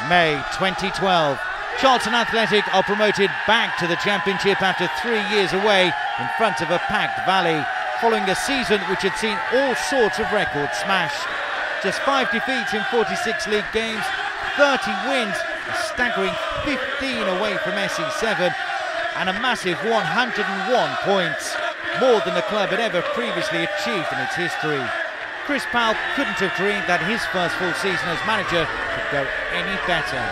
May 2012. Charlton Athletic are promoted back to the Championship after 3 years away in front of a packed Valley, following a season which had seen all sorts of records smashed. Just 5 defeats in 46 league games, 30 wins, a staggering 15 away from SE7, and a massive 101 points, more than the club had ever previously achieved in its history. Chris Powell couldn't have dreamed that his first full season as manager could go any better.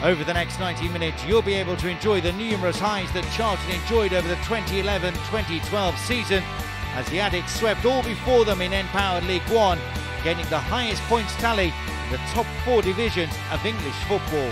Over the next 90 minutes, you'll be able to enjoy the numerous highs that Charlton enjoyed over the 2011-2012 season, as the Addicts swept all before them in Empowered League One, gaining the highest points tally in the top 4 divisions of English football.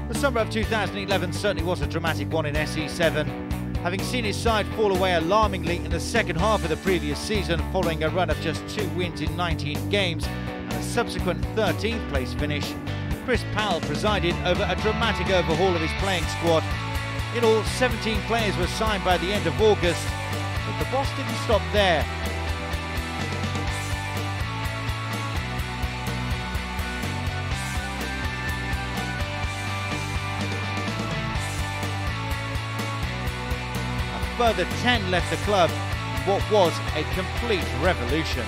The summer of 2011 certainly was a dramatic one in SE7. Having seen his side fall away alarmingly in the second half of the previous season following a run of just 2 wins in 19 games and a subsequent 13th place finish, Chris Powell presided over a dramatic overhaul of his playing squad. In all, 17 players were signed by the end of August, but the boss didn't stop there. A further 10 left the club in what was a complete revolution.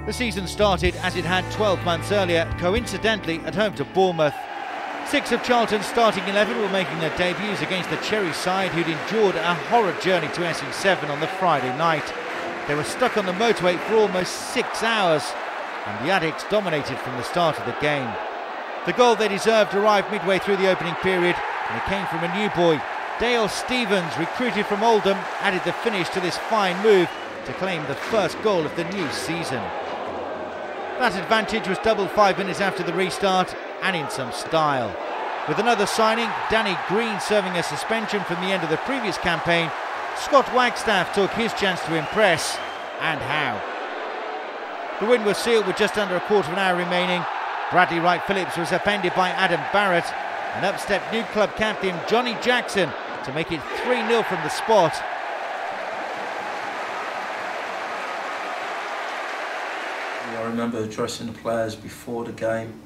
The season started as it had 12 months earlier, coincidentally at home to Bournemouth. 6 of Charlton's starting 11 were making their debuts against the Cherry side, who'd endured a horrid journey to SE7 on the Friday night. They were stuck on the motorway for almost 6 hours, and the Addicts dominated from the start of the game. The goal they deserved arrived midway through the opening period, and it came from a new boy. Dale Stevens, recruited from Oldham, added the finish to this fine move to claim the first goal of the new season. That advantage was doubled 5 minutes after the restart, and in some style. With another signing, Danny Green serving a suspension from the end of the previous campaign, Scott Wagstaff took his chance to impress, and how. The win was sealed with just under a quarter of an hour remaining. Bradley Wright-Phillips was upended by Adam Barrett, and up stepped new club captain Johnny Jackson to make it 3-0 from the spot. I remember addressing the players before the game,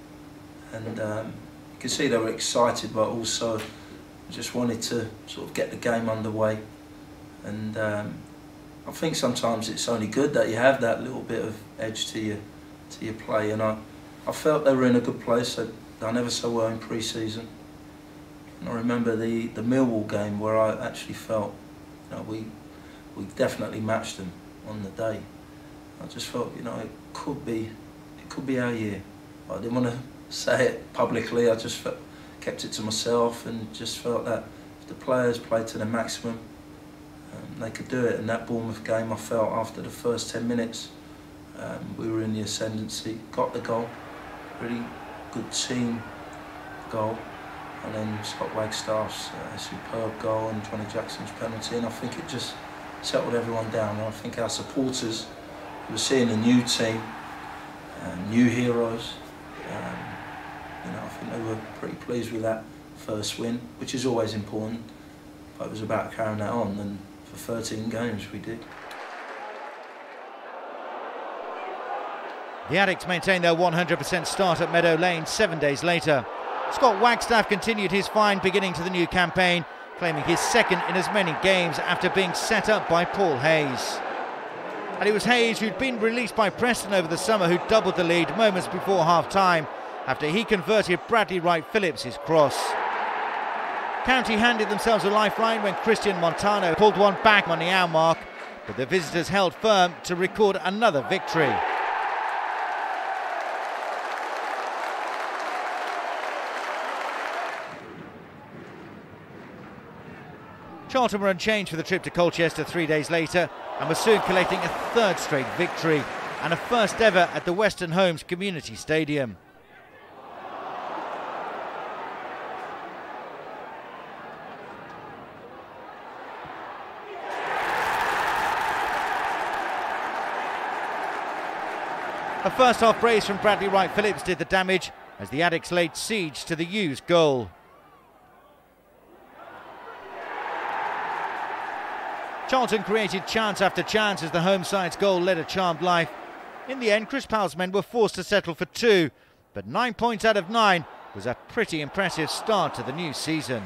and you could see they were excited, but also just wanted to sort of get the game underway. And I think sometimes it's only good that you have that little bit of edge to your play. And I felt they were in a good place. They've done ever so well in pre-season. And I remember the Millwall game where I actually felt, you know, we definitely matched them on the day. I just felt, you know, it could be our year. I didn't want to say it publicly. I just kept it to myself, and just felt that if the players played to their maximum, they could do it. And that Bournemouth game, I felt after the first 10 minutes, we were in the ascendancy. Got the goal, really good team goal, and then Scott Wagstaff's superb goal and Johnny Jackson's penalty. And I think it just settled everyone down. And I think our supporters, we were seeing a new team, new heroes. You know, I think they were pretty pleased with that first win, which is always important. But it was about carrying that on, and for 13 games we did. The Addicts maintained their 100% start at Meadow Lane 7 days later. Scott Wagstaff continued his fine beginning to the new campaign, claiming his second in as many games after being set up by Paul Hayes. And it was Hayes, who'd been released by Preston over the summer, who doubled the lead moments before half-time after he converted Bradley Wright-Phillips' cross. County handed themselves a lifeline when Christian Montano pulled one back on the hour mark, but the visitors held firm to record another victory. Charlton were unchanged for the trip to Colchester 3 days later, and were soon collecting a third straight victory and a first ever at the Western Homes Community Stadium. A first-half brace from Bradley Wright-Phillips did the damage as the Addicks laid siege to the U's goal. Charlton created chance after chance as the home side's goal led a charmed life. In the end, Chris Powell's men were forced to settle for 2, but 9 points out of 9 was a pretty impressive start to the new season.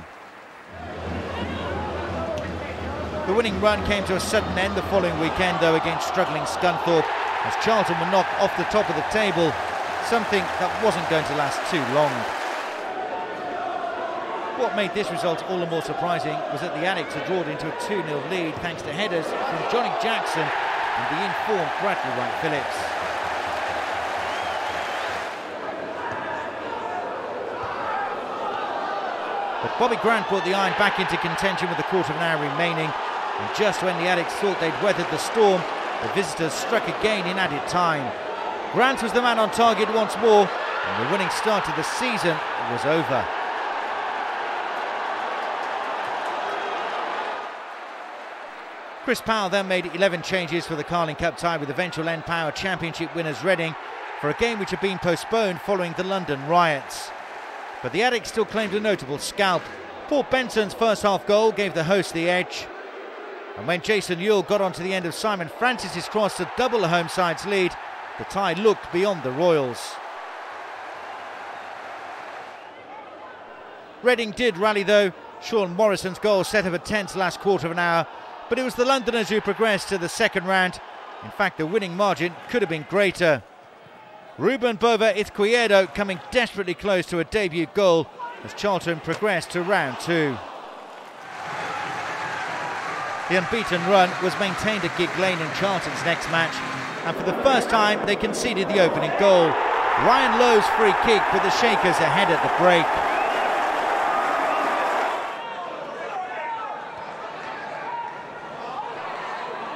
The winning run came to a sudden end the following weekend, though, against struggling Scunthorpe, as Charlton were knocked off the top of the table, something that wasn't going to last too long. What made this result all the more surprising was that the Addicks had drawn into a 2-0 lead thanks to headers from Johnny Jackson and the informed Bradley Wright-Phillips. But Bobby Grant brought the Iron back into contention with a quarter of an hour remaining, and just when the Addicks thought they'd weathered the storm, the visitors struck again in added time. Grant was the man on target once more, and the winning start to the season was over. Chris Powell then made 11 changes for the Carling Cup tie with eventual End Power Championship winners Reading for a game which had been postponed following the London riots. But the Addicks still claimed a notable scalp. Paul Benson's first half goal gave the hosts the edge. And when Jason Ewell got onto the end of Simon Francis's cross to double the home side's lead, the tie looked beyond the Royals. Reading did rally though. Sean Morrison's goal set up a tense last quarter of an hour, but it was the Londoners who progressed to the second round. In fact, the winning margin could have been greater. Ruben Bova Izquierdo coming desperately close to a debut goal as Charlton progressed to round 2. The unbeaten run was maintained at Gig Lane in Charlton's next match, and for the first time they conceded the opening goal. Ryan Lowe's free kick put the Shakers ahead at the break.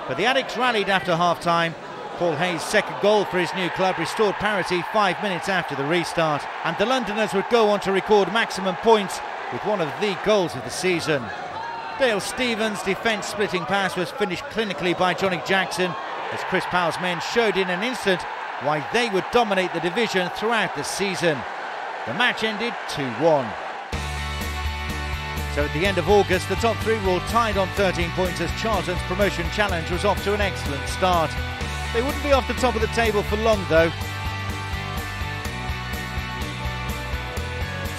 But the Addicks rallied after half-time. Paul Hayes' second goal for his new club restored parity 5 minutes after the restart, and the Londoners would go on to record maximum points with one of the goals of the season. Dale Stevens' defence-splitting pass was finished clinically by Johnny Jackson, as Chris Powell's men showed in an instant why they would dominate the division throughout the season. The match ended 2-1. So at the end of August, the top 3 were all tied on 13 points as Charlton's promotion challenge was off to an excellent start. They wouldn't be off the top of the table for long though.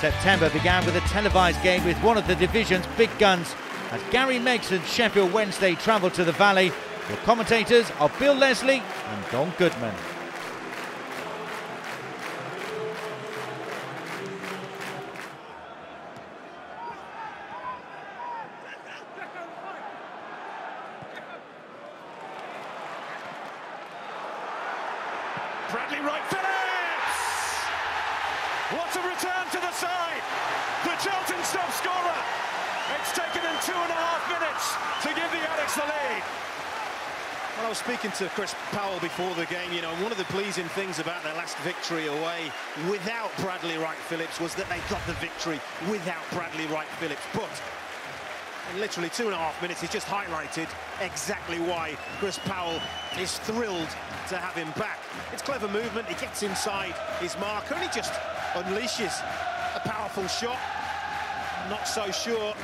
September began with a televised game with one of the division's big guns as Gary Megson's Sheffield Wednesday travelled to the Valley. Your commentators are Bill Leslie and Don Goodman. Bradley Wright-Phillips! What a return to the side! The Charlton top scorer! It's taken them 2.5 minutes to give the Addicks the lead. Well, I was speaking to Chris Powell before the game, you know, and one of the pleasing things about their last victory away without Bradley Wright-Phillips was that they got the victory without Bradley Wright-Phillips. But in literally 2.5 minutes, he's just highlighted exactly why Chris Powell is thrilled to have him back. It's clever movement, he gets inside his marker and he just unleashes a powerful shot. I'm not so sure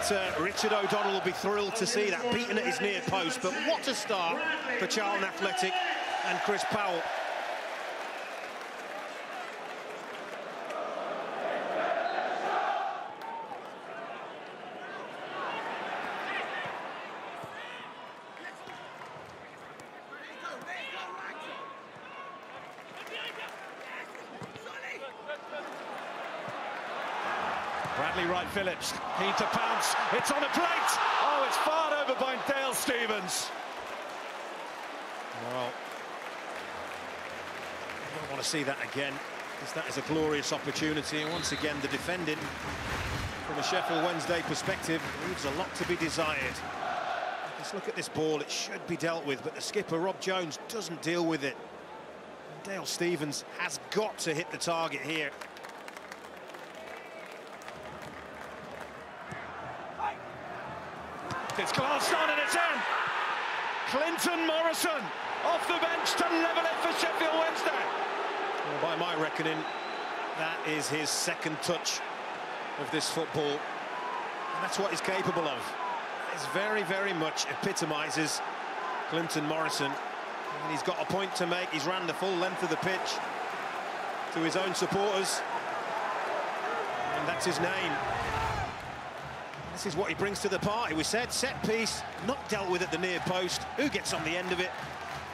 that Richard O'Donnell will be thrilled to see that, beaten at his near post. But what a start for Charlton Athletic and Chris Powell. Bradley Wright-Phillips, keen to pounce, it's on a plate! Oh, it's fired over by Dale Stevens. Well, I don't want to see that again, because that is a glorious opportunity, and once again the defending from a Sheffield Wednesday perspective leaves a lot to be desired. Let's look at this ball, it should be dealt with, but the skipper Rob Jones doesn't deal with it. And Dale Stevens has got to hit the target here. It's glanced on and it's in. Clinton Morrison. off the bench to level it for Sheffield Wednesday. Well, by my reckoning, that is his second touch of this football, and that's what he's capable of. It's very, very much epitomises Clinton Morrison, and he's got a point to make. He's ran the full length of the pitch to his own supporters, and that's his name. This is what he brings to the party. We said set piece, not dealt with at the near post. Who gets on the end of it?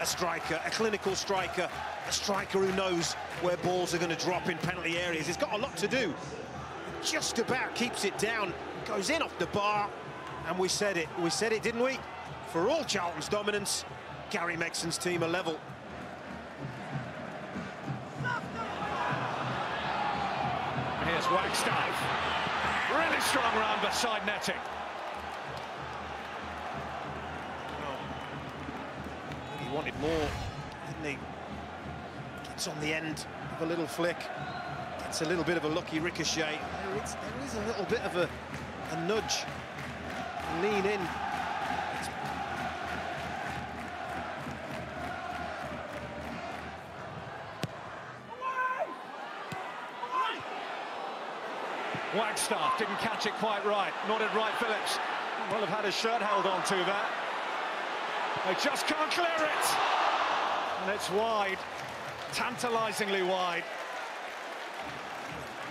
A striker, a clinical striker, a striker who knows where balls are going to drop in penalty areas. He's got a lot to do. Just about keeps it down, goes in off the bar, and we said it, didn't we? For all Charlton's dominance, Gary Megson's team are level. Here's Wagstaff. Really strong round beside netting. He wanted more, didn't he? Gets on the end of a little flick. Gets a little bit of a lucky ricochet. There is a little bit of a nudge. Lean in. Wagstaff didn't catch it quite right, nor did Wright Phillips. Well, have had his shirt held on to that. They just can't clear it. And it's wide, tantalisingly wide.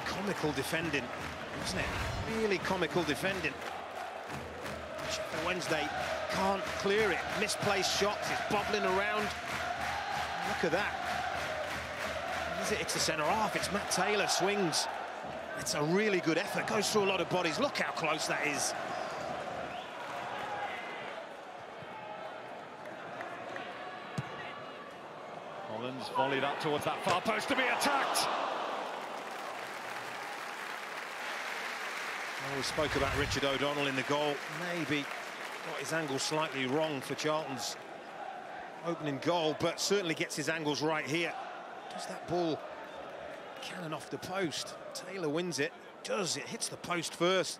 Comical defending, isn't it? Really comical defending. Sheffield Wednesday can't clear it. Misplaced shots, it's bobbling around. Look at that. What is it? It's the centre half, it's Matt Taylor, swings. It's a really good effort, goes through a lot of bodies. Look how close that is. Collins volleyed up towards that far post to be attacked. Well, we spoke about Richard O'Donnell in the goal. Maybe got his angle slightly wrong for Charlton's opening goal, but certainly gets his angles right here. Does that ball cannon off the post? Taylor wins it. Does it? Hits the post first.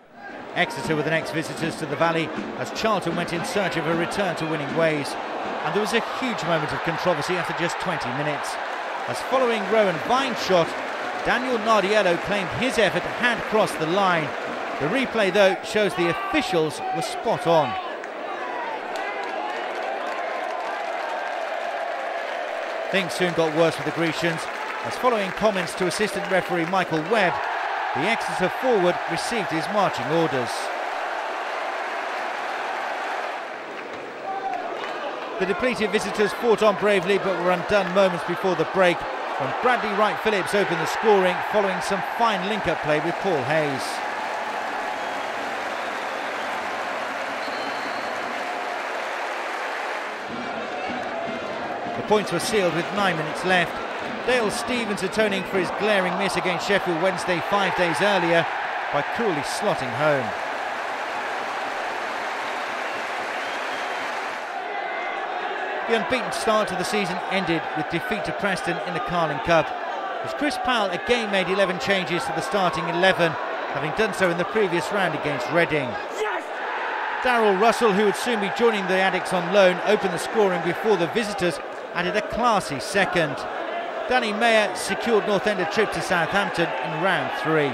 Exeter were the next visitors to the Valley as Charlton went in search of a return to winning ways. And there was a huge moment of controversy after just 20 minutes. As following Rowan Vine's shot, Daniel Nardiello claimed his effort had crossed the line. The replay, though, shows the officials were spot on. Things soon got worse for the Grecians, as following comments to assistant referee Michael Webb, the Exeter forward received his marching orders. The depleted visitors fought on bravely but were undone moments before the break when Bradley Wright Phillips opened the scoring following some fine link-up play with Paul Hayes. The points were sealed with 9 minutes left. Dale Stevens atoning for his glaring miss against Sheffield Wednesday 5 days earlier by cruelly slotting home. The unbeaten start to the season ended with defeat to Preston in the Carling Cup, as Chris Powell again made 11 changes to the starting 11, having done so in the previous round against Reading. Yes! Darryl Russell, who would soon be joining the Addicts on loan, opened the scoring before the visitors added a classy second. Danny Mayer secured North End a trip to Southampton in round 3.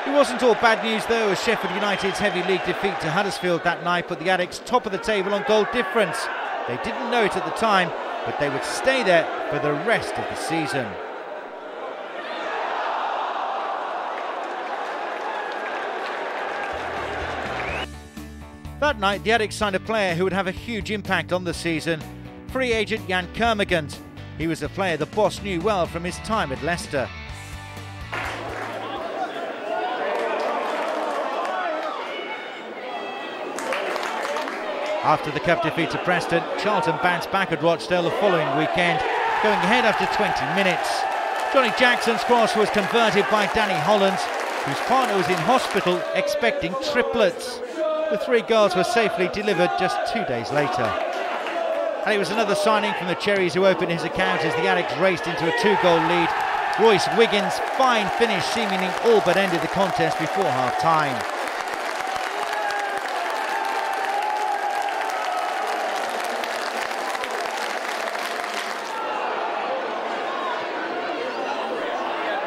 It wasn't all bad news though, as Sheffield United's heavy league defeat to Huddersfield that night put the Addicts top of the table on goal difference. They didn't know it at the time, but they would stay there for the rest of the season. That night, the Addicts signed a player who would have a huge impact on the season, free agent Jan Kermagant. He was a player the boss knew well from his time at Leicester. After the cup defeat to Preston, Charlton bounced back at Rochdale the following weekend, going ahead after 20 minutes. Johnny Jackson's cross was converted by Danny Hollands, whose partner was in hospital expecting triplets. The 3 goals were safely delivered just 2 days later. And it was another signing from the Cherries who opened his account as the Addicts raced into a 2-goal lead Royce Wiggins' fine finish seemingly all but ended the contest before half-time.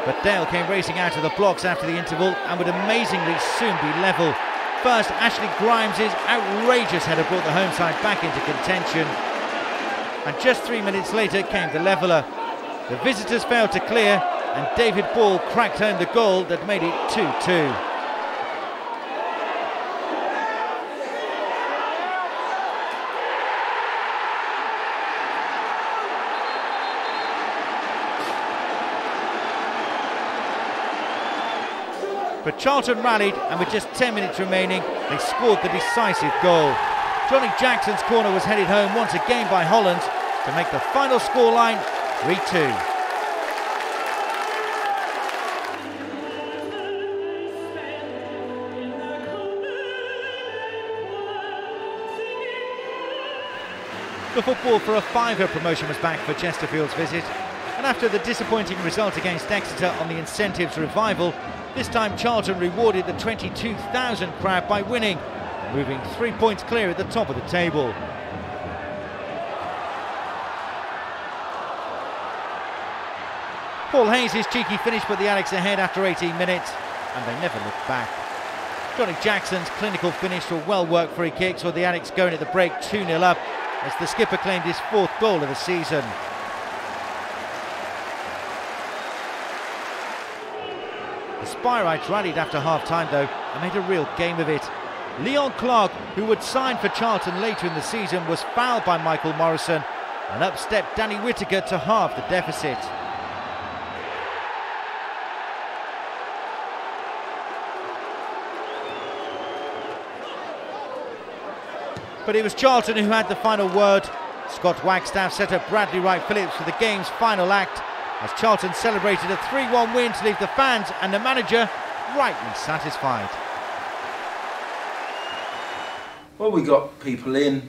But Dale came racing out of the blocks after the interval and would amazingly soon be level. First, Ashley Grimes' outrageous header brought the home side back into contention. And just 3 minutes later came the leveller. The visitors failed to clear and David Ball cracked home the goal that made it 2-2. But Charlton rallied, and with just 10 minutes remaining, they scored the decisive goal. Johnny Jackson's corner was headed home once again by Holland to make the final scoreline 3-2. The football for a fiver promotion was back for Chesterfield's visit, and after the disappointing result against Exeter on the incentives revival, this time Charlton rewarded the 22,000 crowd by winning, moving 3 points clear at the top of the table. Paul Hayes' cheeky finish put the Addicts ahead after 18 minutes, and they never looked back. Johnny Jackson's clinical finish to a well-worked free kick saw the Addicts going at the break 2-0 up as the skipper claimed his 4th goal of the season. The Spyrites rallied after half-time though and made a real game of it. Leon Clark, who would sign for Charlton later in the season, was fouled by Michael Morrison, and up stepped Danny Whittaker to halve the deficit. But it was Charlton who had the final word. Scott Wagstaff set up Bradley Wright Phillips for the game's final act, as Charlton celebrated a 3-1 win to leave the fans and the manager rightly satisfied. Well, we got people in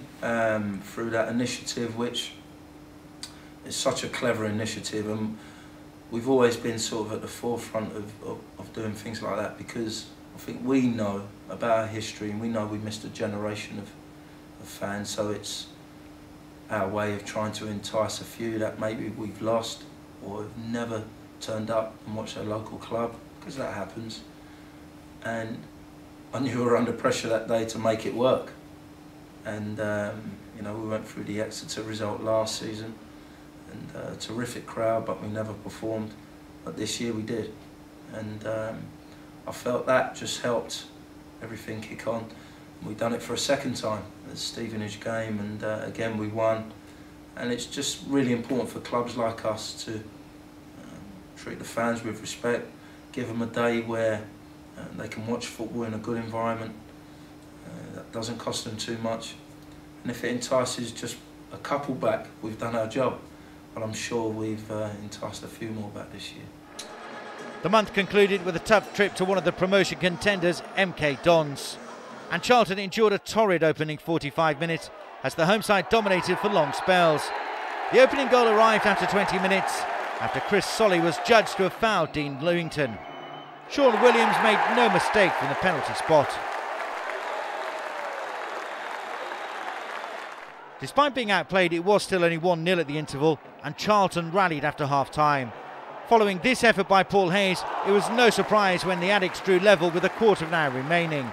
through that initiative, which is such a clever initiative, and we've always been sort of at the forefront of doing things like that, because I think we know about our history and we know we missed a generation of fans, so it's our way of trying to entice a few that maybe we've lost or have never turned up and watched their local club, because that happens. And I knew we were under pressure that day to make it work. And you know, we went through the Exeter result last season, and a terrific crowd, but we never performed. But this year we did, and I felt that just helped everything kick on. We've done it for a second time at the Stevenage game, and again we won. And it's just really important for clubs like us to treat the fans with respect, give them a day where they can watch football in a good environment. That doesn't cost them too much. And if it entices just a couple back, we've done our job. But I'm sure we've enticed a few more back this year. The month concluded with a tough trip to one of the promotion contenders, MK Dons. And Charlton endured a torrid opening 45 minutes as the home side dominated for long spells. The opening goal arrived after 20 minutes, after Chris Solly was judged to have fouled Dean Lewington. Sean Williams made no mistake from the penalty spot. Despite being outplayed, it was still only 1-0 at the interval, and Charlton rallied after half-time. Following this effort by Paul Hayes, it was no surprise when the Addicts drew level with a quarter of an hour remaining.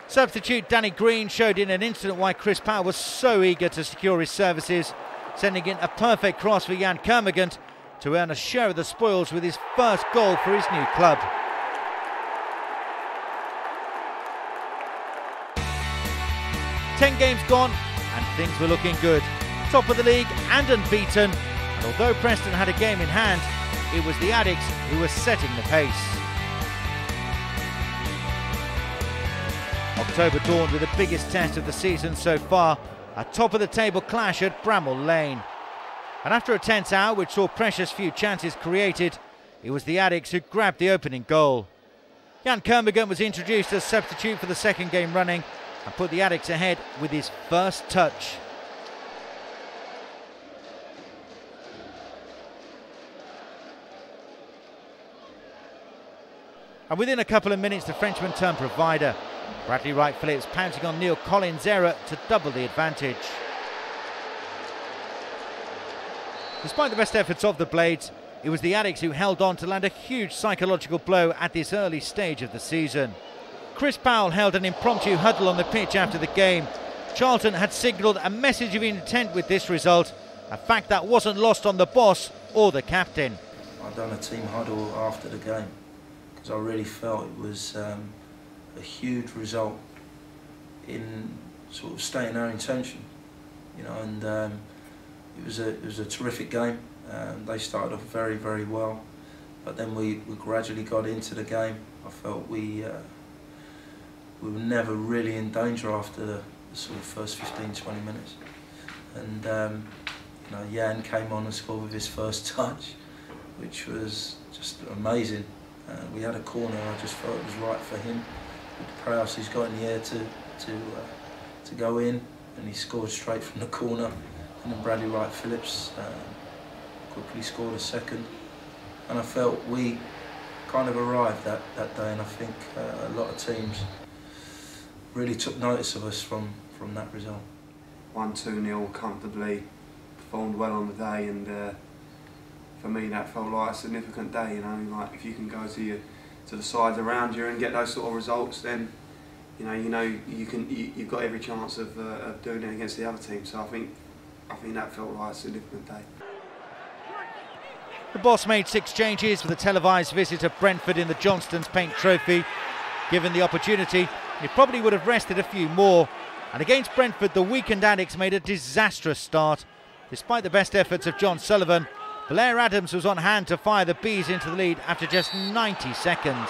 Substitute Danny Green showed in an instant why Chris Powell was so eager to secure his services, sending in a perfect cross for Jan Kermagant to earn a share of the spoils with his first goal for his new club. "10 games gone and things were looking good. Top of the league and unbeaten, and although Preston had a game in hand, it was the Addicts who were setting the pace. October dawned with the biggest test of the season so far, a top-of-the-table clash at Bramall Lane. And after a tense hour which saw precious few chances created, it was the Addicts who grabbed the opening goal. Jan Kermagant was introduced as substitute for the second game running and put the Addicts ahead with his first touch. And within a couple of minutes, the Frenchman turned provider. Bradley Wright Phillips pouncing on Neil Collins' error to double the advantage. Despite the best efforts of the Blades, it was the Addicks who held on to land a huge psychological blow at this early stage of the season. Chris Powell held an impromptu huddle on the pitch after the game. Charlton had signalled a message of intent with this result, a fact that wasn't lost on the boss or the captain. I've done a team huddle after the game because I really felt it was a huge result in sort of stating our intention, you know, and it was a terrific game. They started off very, very well, but then we gradually got into the game. I felt we were never really in danger after the sort of first 15-20 minutes, and you know, Jan came on and scored with his first touch, which was just amazing. We had a corner. I just felt it was right for him. With the prowess he's got in the air to go in, and he scored straight from the corner. And then Bradley Wright Phillips quickly scored a second, and I felt we kind of arrived that day, and I think a lot of teams really took notice of us from that result. 1-2-0 comfortably, performed well on the day, and for me that felt like a significant day. You know, like if you can go to the sides around you and get those sort of results, then you've got every chance of doing it against the other team. So I think that felt like a significant day. The boss made 6 changes for the televised visit of Brentford in the Johnston's Paint Trophy. Given the opportunity, he probably would have rested a few more. And against Brentford, the weakened Addicks made a disastrous start. Despite the best efforts of John Sullivan, Blair Adams was on hand to fire the Bees into the lead after just 90 seconds.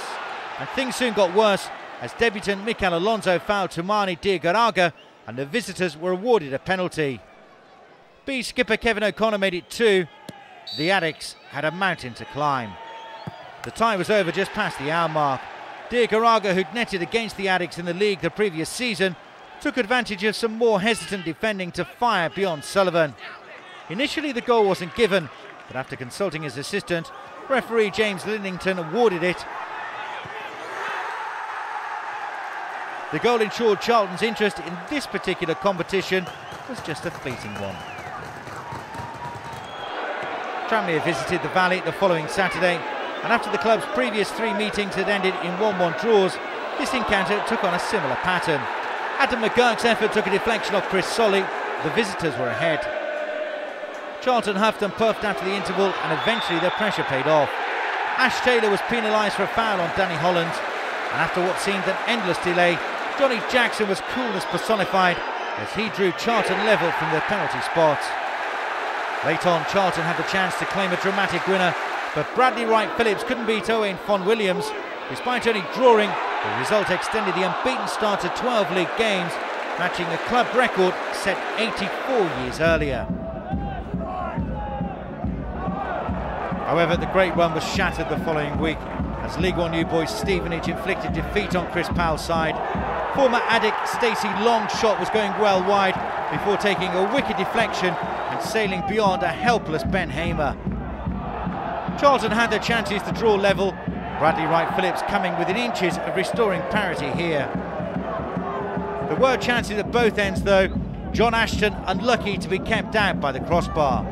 And things soon got worse as debutant Mikel Alonso fouled Toumani Diagaraga and the visitors were awarded a penalty. Bees skipper Kevin O'Connor made it 2. The Addicks had a mountain to climb. The tie was over just past the hour mark. Diagaraga, who'd netted against the Addicks in the league the previous season, took advantage of some more hesitant defending to fire beyond Sullivan. Initially the goal wasn't given, but after consulting his assistant, referee James Linnington awarded it. The goal ensured Charlton's interest in this particular competition was just a fleeting one. Tranmere visited the Valley the following Saturday, and after the club's previous 3 meetings had ended in 1-1 draws, this encounter took on a similar pattern. Adam McGurk's effort took a deflection off Chris Solly. The visitors were ahead. Charlton huffed and puffed after the interval, and eventually their pressure paid off. Ash Taylor was penalised for a foul on Danny Holland, and after what seemed an endless delay, Johnny Jackson was coolness personified as he drew Charlton level from their penalty spot. Late on, Charlton had the chance to claim a dramatic winner, but Bradley Wright Phillips couldn't beat Owain Fon Williams. Despite only drawing, the result extended the unbeaten start to 12 league games, matching a club record set 84 years earlier. However, the great run was shattered the following week as League One new boy Stevenage inflicted defeat on Chris Powell's side. Former Addick Stacey Long's shot was going well wide before taking a wicked deflection and sailing beyond a helpless Ben Hamer. Charlton had their chances to draw level, Bradley Wright Phillips coming within inches of restoring parity here. There were chances at both ends though, John Ashton unlucky to be kept out by the crossbar.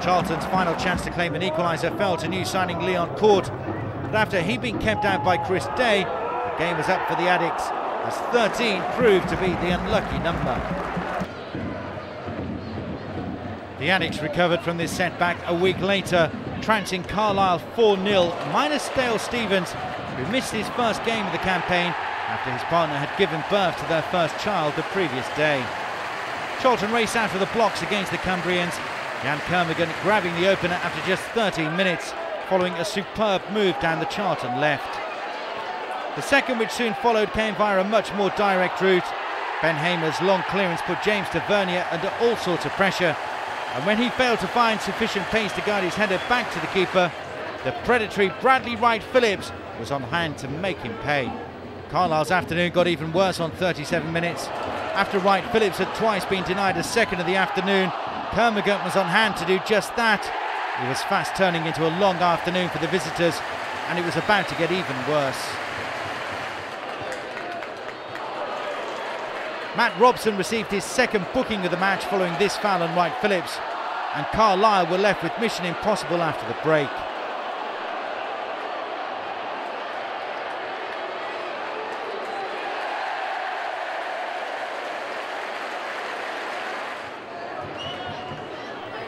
Charlton's final chance to claim an equaliser fell to new signing Leon Court, but after he'd been kept out by Chris Day, the game was up for the Addicks, as 13 proved to be the unlucky number. The Addicks recovered from this setback a week later, trouncing Carlisle 4-0, minus Dale Stevens, who missed his first game of the campaign after his partner had given birth to their first child the previous day. Charlton raced out of the blocks against the Cumbrians, Jan Kermigan grabbing the opener after just 13 minutes, following a superb move down the Charlton left. The second, which soon followed, came via a much more direct route. Ben Hamer's long clearance put James Tavernier under all sorts of pressure, and when he failed to find sufficient pace to guide his header back to the keeper, the predatory Bradley Wright Phillips was on hand to make him pay. Carlisle's afternoon got even worse on 37 minutes. After Wright Phillips had twice been denied a second of the afternoon, Kermigan was on hand to do just that. It was fast turning into a long afternoon for the visitors, and it was about to get even worse. Matt Robson received his second booking of the match following this foul on Wright Phillips, and Carlisle were left with mission impossible after the break.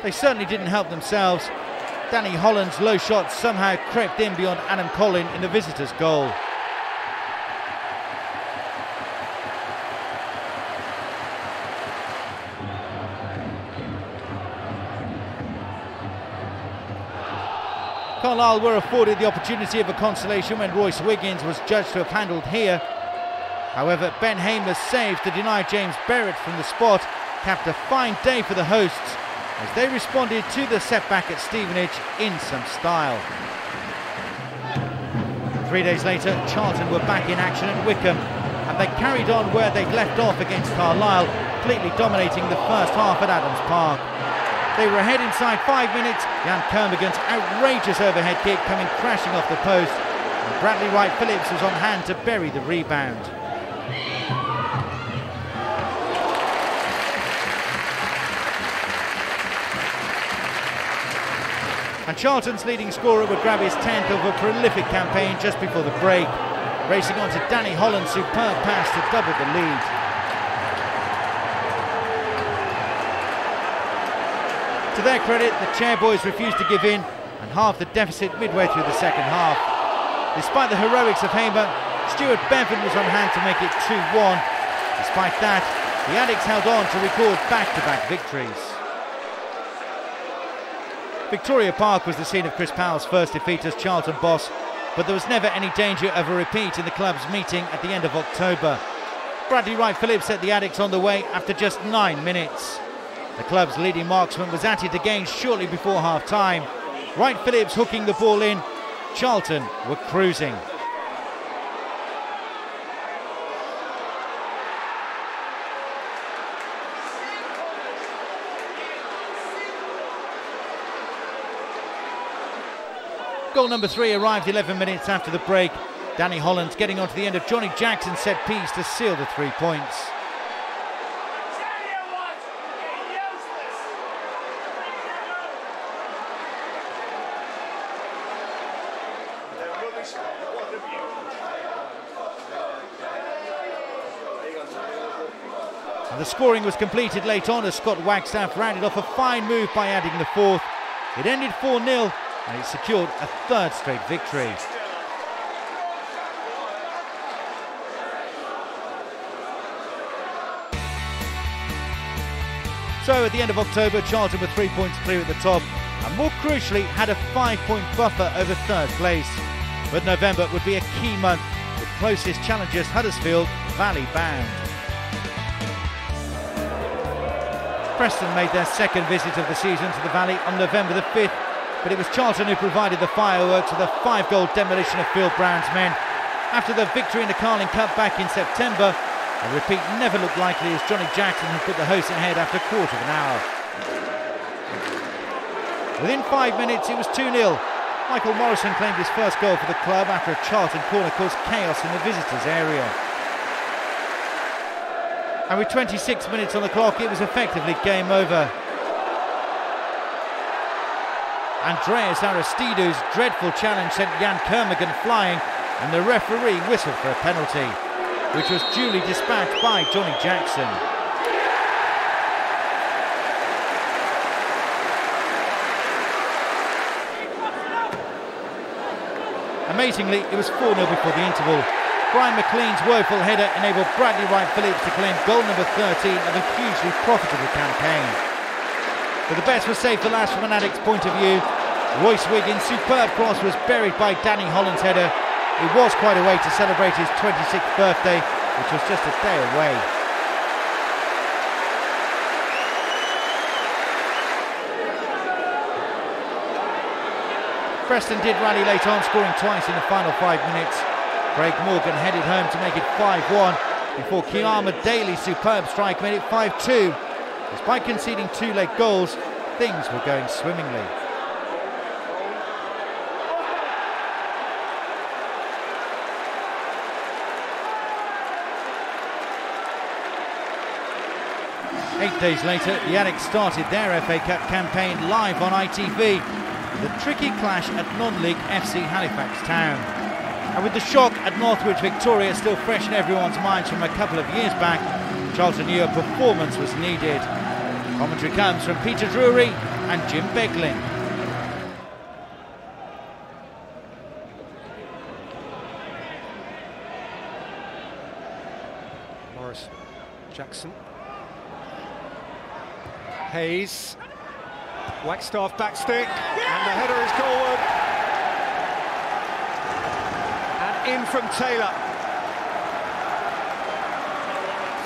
They certainly didn't help themselves. Danny Holland's low shot somehow crept in beyond Adam Collin in the visitors' goal. Carlisle were afforded the opportunity of a consolation when Royce Wiggins was judged to have handled here. However, Ben Hamer's save to deny James Barrett from the spot capped a fine day for the hosts as they responded to the setback at Stevenage in some style. 3 days later, Charlton were back in action at Wickham, and they carried on where they'd left off against Carlisle, completely dominating the first half at Adams Park. They were ahead inside 5 minutes, Jan Kermigan's outrageous overhead kick coming crashing off the post, and Bradley Wright Phillips was on hand to bury the rebound. And Charlton's leading scorer would grab his 10th of a prolific campaign just before the break, racing on to Danny Holland's superb pass to double the lead. To their credit, the Chairboys refused to give in and halved the deficit midway through the second half. Despite the heroics of Hamer, Stuart Bevan was on hand to make it 2-1. Despite that, the Addicts held on to record back-to-back victories. Victoria Park was the scene of Chris Powell's first defeat as Charlton boss, but there was never any danger of a repeat in the club's meeting at the end of October. Bradley Wright Phillips set the Addicts on the way after just 9 minutes. The club's leading marksman was at it again shortly before half-time. Wright Phillips hooking the ball in. Charlton were cruising. Goal number 3 arrived 11 minutes after the break. Danny Holland getting onto the end of Johnny Jackson's set piece to seal the 3 points. And the scoring was completed late on as Scott Wagstaff rounded off a fine move by adding the 4th. It ended 4-0 and it secured a 3rd straight victory. So at the end of October, Charlton were 3 points clear at the top and more crucially had a 5-point buffer over 3rd place. But November would be a key month with closest challengers Huddersfield Valley bound. Preston made their second visit of the season to the Valley on November the 5th, but it was Charlton who provided the fireworks with a 5-goal demolition of Phil Brown's men. After the victory in the Carling Cup back in September, a repeat never looked likely as Johnny Jackson had put the hosts ahead after a quarter of an hour. Within 5 minutes it was 2-0. Michael Morrison claimed his first goal for the club after a Charlton corner caused chaos in the visitors' area. And with 26 minutes on the clock, it was effectively game over. Andreas Aristide's dreadful challenge sent Jan Kermigan flying, and the referee whistled for a penalty, which was duly dispatched by Johnny Jackson. Amazingly, it was 4-0 before the interval. Brian McLean's woeful header enabled Bradley Wright Phillips to claim goal number 13 of a hugely profitable campaign. But the best was saved for last from an Addict's point of view. Royce Wiggins' superb cross was buried by Danny Holland's header. It was quite a way to celebrate his 26th birthday, which was just a day away. Preston did rally late on, scoring twice in the final 5 minutes. Craig Morgan headed home to make it 5-1 before Kiama Daly's superb strike made it 5-2. Despite conceding 2 late goals, things were going swimmingly. 8 days later, the Addicks started their FA Cup campaign live on ITV. The tricky clash at non-league FC Halifax Town. And with the shock at Northwich Victoria still fresh in everyone's minds from a couple of years back, Charlton knew a performance was needed. Commentary comes from Peter Drury and Jim Begling. Morris, Jackson, Hayes, Wagstaff backstick, and the header is goalward. And in from Taylor.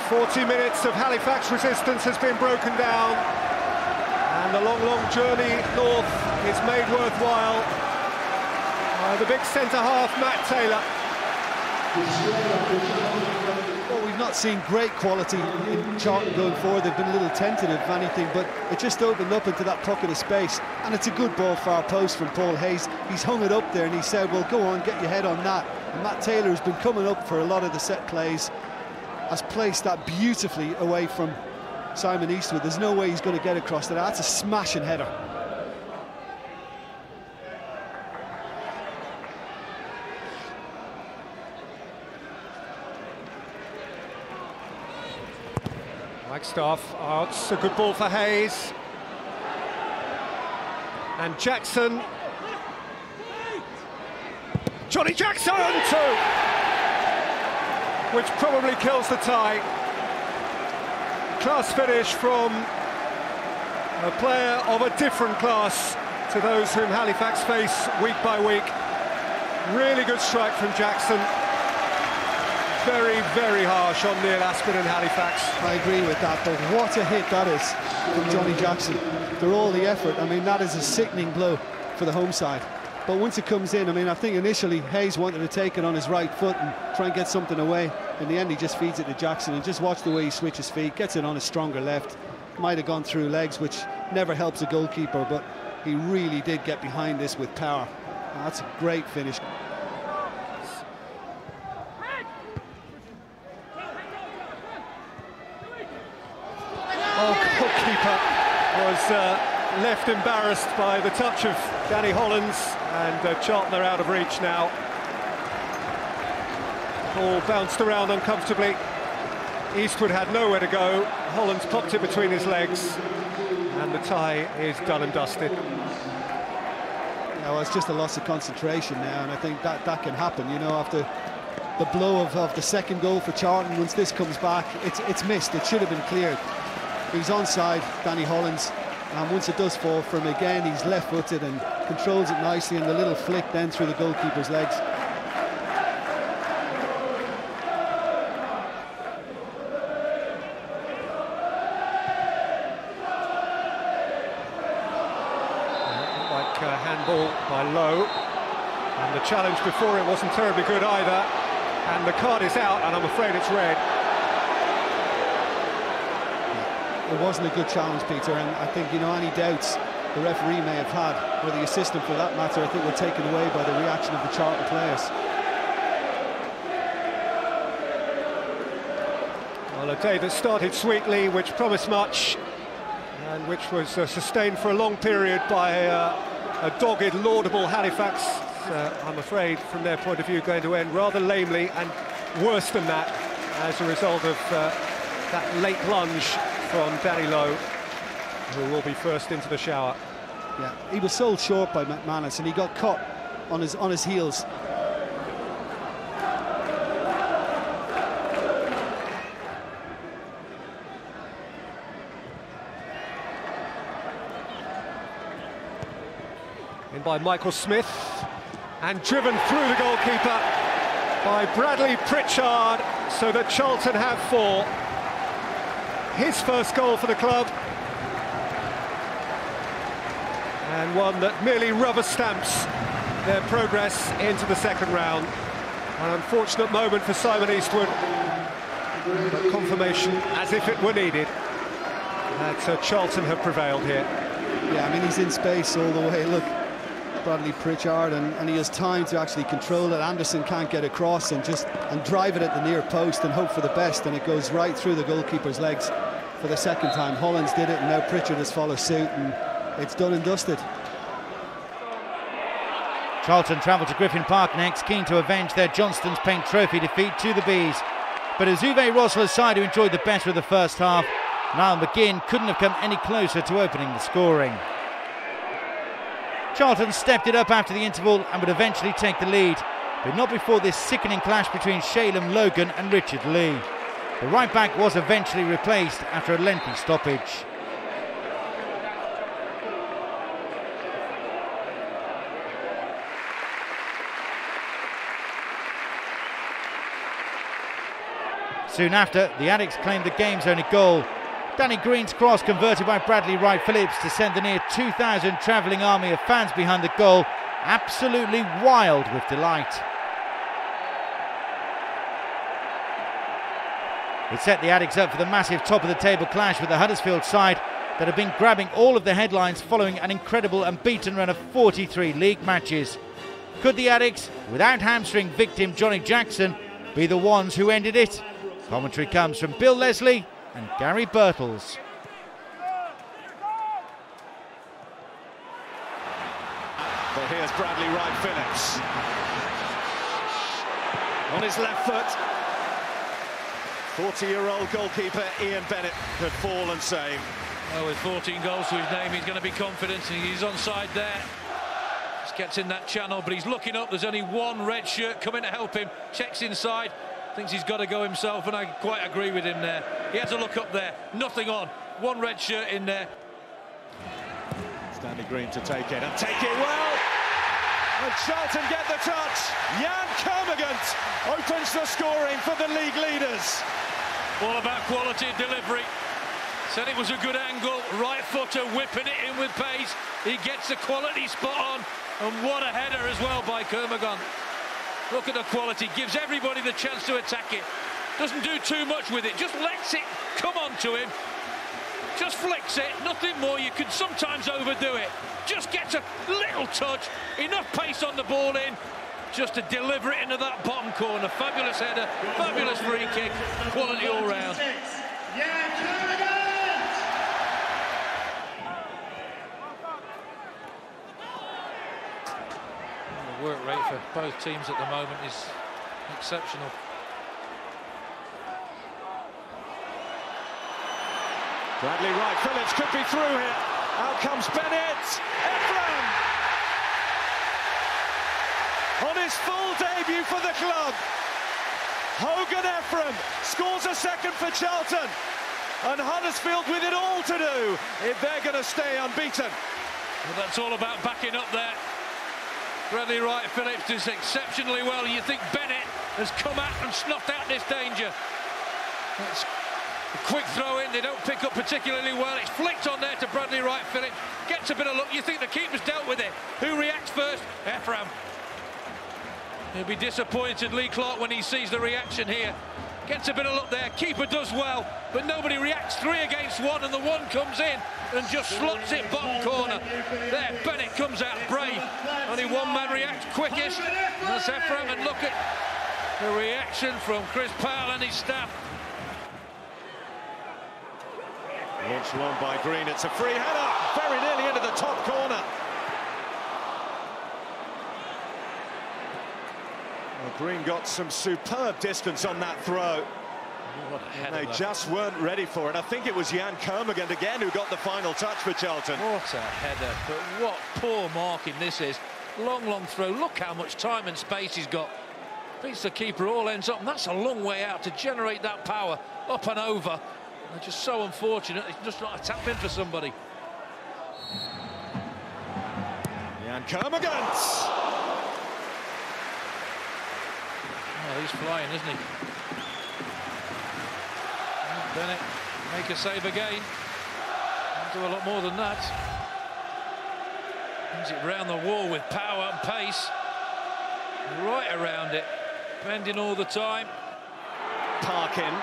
40 minutes of Halifax resistance has been broken down, and the long journey north is made worthwhile by the big centre-half, Matt Taylor. Well, we've not seen great quality in Charlton going forward. They've been a little tentative, if anything, but it just opened up into that pocket of space, and it's a good ball far post from Paul Hayes. He's hung it up there and he said, well, go on, get your head on that. And Matt Taylor has been coming up for a lot of the set plays, has placed that beautifully away from Simon Eastwood. There's no way he's going to get across to that. That's a smashing header. Wagstaff, oh, it's a good ball for Hayes. And Jackson. Johnny Jackson, too! Which probably kills the tie. Class finish from a player of a different class to those whom Halifax face week by week. Really good strike from Jackson. Very, very harsh on Neil Aspin and Halifax. I agree with that, but what a hit that is from Johnny Jackson. For all the effort, I mean, that is a sickening blow for the home side. But once it comes in, I mean, I think initially Hayes wanted to take it on his right foot and try and get something away. In the end, he just feeds it to Jackson, and just watch the way he switches feet, gets it on his stronger left. Might have gone through legs, which never helps a goalkeeper, but he really did get behind this with power. That's a great finish. Oh, goalkeeper was left embarrassed by the touch of Danny Hollins, and Charlton are out of reach now. Ball bounced around uncomfortably. Eastwood had nowhere to go. Hollins popped it between his legs, and the tie is done and dusted. Yeah, well, it's just a loss of concentration now, and I think that can happen, you know, after the blow of the second goal for Charlton. Once this comes back, it's missed. It should have been cleared. He's onside, Danny Hollins, and once it does fall for him again, he's left-footed and controls it nicely, and the little flick then through the goalkeeper's legs. Like handball by Lowe, and the challenge before it wasn't terribly good either, and the card is out, and I'm afraid it's red. It wasn't a good challenge, Peter, and I think, you know, any doubts the referee may have had, or the assistant for that matter, I think were taken away by the reaction of the Charlton players. Well, a day that started sweetly, which promised much, and which was sustained for a long period by a dogged, laudable Halifax. I'm afraid, from their point of view, going to end rather lamely, and worse than that, as a result of that late lunge from Danny Lowe, who will be first into the shower. Yeah, he was sold short by McManus, and he got caught on his heels. In by Michael Smith, and driven through the goalkeeper by Bradley Pritchard, so that Charlton have 4. His first goal for the club, and one that merely rubber stamps their progress into the second round. An unfortunate moment for Simon Eastwood, but confirmation, as if it were needed, that Charlton have prevailed here. Yeah, I mean, he's in space all the way. Look, Bradley Pritchard, and he has time to actually control it. Anderson can't get across and drive it at the near post and hope for the best, and it goes right through the goalkeeper's legs. for the second time. Hollands did it, and now Pritchard has followed suit, and it's done and dusted. Charlton travel to Griffin Park next, keen to avenge their Johnston's Paint Trophy defeat to the Bees. But it was Uwe Rosler's side who enjoyed the better of the first half. Niall McGinn couldn't have come any closer to opening the scoring. Charlton stepped it up after the interval and would eventually take the lead, but not before this sickening clash between Shalem Logan and Richard Lee. The right back was eventually replaced after a lengthy stoppage. Soon after, the Addicks claimed the game's only goal. Danny Green's cross converted by Bradley Wright-Phillips to send the near 2,000 travelling army of fans behind the goal absolutely wild with delight. It set the Addicks up for the massive top-of-the-table clash with the Huddersfield side that have been grabbing all of the headlines following an incredible unbeaten run of 43 league matches. Could the Addicks, without hamstring victim Johnny Jackson, be the ones who ended it? Commentary comes from Bill Leslie and Gary Birtles. But here's Bradley Wright-Phillips. On his left foot. 40-year-old goalkeeper Ian Bennett could fall and save. Well, with 14 goals to his name, he's going to be confident. He's onside there. Just gets in that channel, but he's looking up. There's only one red shirt coming to help him. Checks inside. Thinks he's got to go himself, and I quite agree with him there. He had to look up there. Nothing on. One red shirt in there. Stanley Green to take it, and take it well. And Charlton get the touch. Jan Kermagant opens the scoring for the league leaders. All about quality of delivery. Said it was a good angle. Right footer whipping it in with pace. He gets the quality spot on. And what a header as well by Kermagant. Look at the quality. Gives everybody the chance to attack it. Doesn't do too much with it. Just lets it come on to him. Just flicks it. Nothing more. You can sometimes overdo it. Just gets a little touch. Enough pace on the ball in. Just to deliver it into that bottom corner. Fabulous header. Fabulous free kick. Quality all round. The work rate for both teams at the moment is exceptional. Bradley Wright-Phillips could be through here. Out comes Bennett. Ephraim! On his full debut for the club, Hogan Ephraim scores a second for Charlton. And Huddersfield with it all to do if they're going to stay unbeaten. Well, that's all about backing up there. Bradley Wright-Phillips does exceptionally well. You think Bennett has come out and snuffed out this danger. That's a quick throw in, they don't pick up particularly well. It's flicked on there to Bradley Wright-Phillips. Gets a bit of luck. You think the keeper's dealt with it. Who reacts first? Ephraim. He'll be disappointed, Lee Clark, when he sees the reaction here. Gets a bit of luck there. Keeper does well, but nobody reacts. 3 against 1, and the one comes in and just slots it bottom corner. There, Bennett comes out brave. Only one man reacts quickest. That's Ephraim, and look at the reaction from Chris Powell and his staff. Launched long by Green. It's a free header, very nearly into the top corner. Well, Green got some superb distance on that throw. What a header, They though. just weren't ready for it. I think it was Jan Kermagant again who got the final touch for Charlton. What a header, but what poor marking this is. Long, long throw. Look how much time and space he's got. Beats the keeper, all ends up, and that's a long way out to generate that power up and over. They're just so unfortunate. It's just not a tap in for somebody. Jan Kermagant! Oh, he's flying, isn't he? Bennett make a save again. He'll do a lot more than that. Brings it round the wall with power and pace. Right around it. Bending all the time. Parkin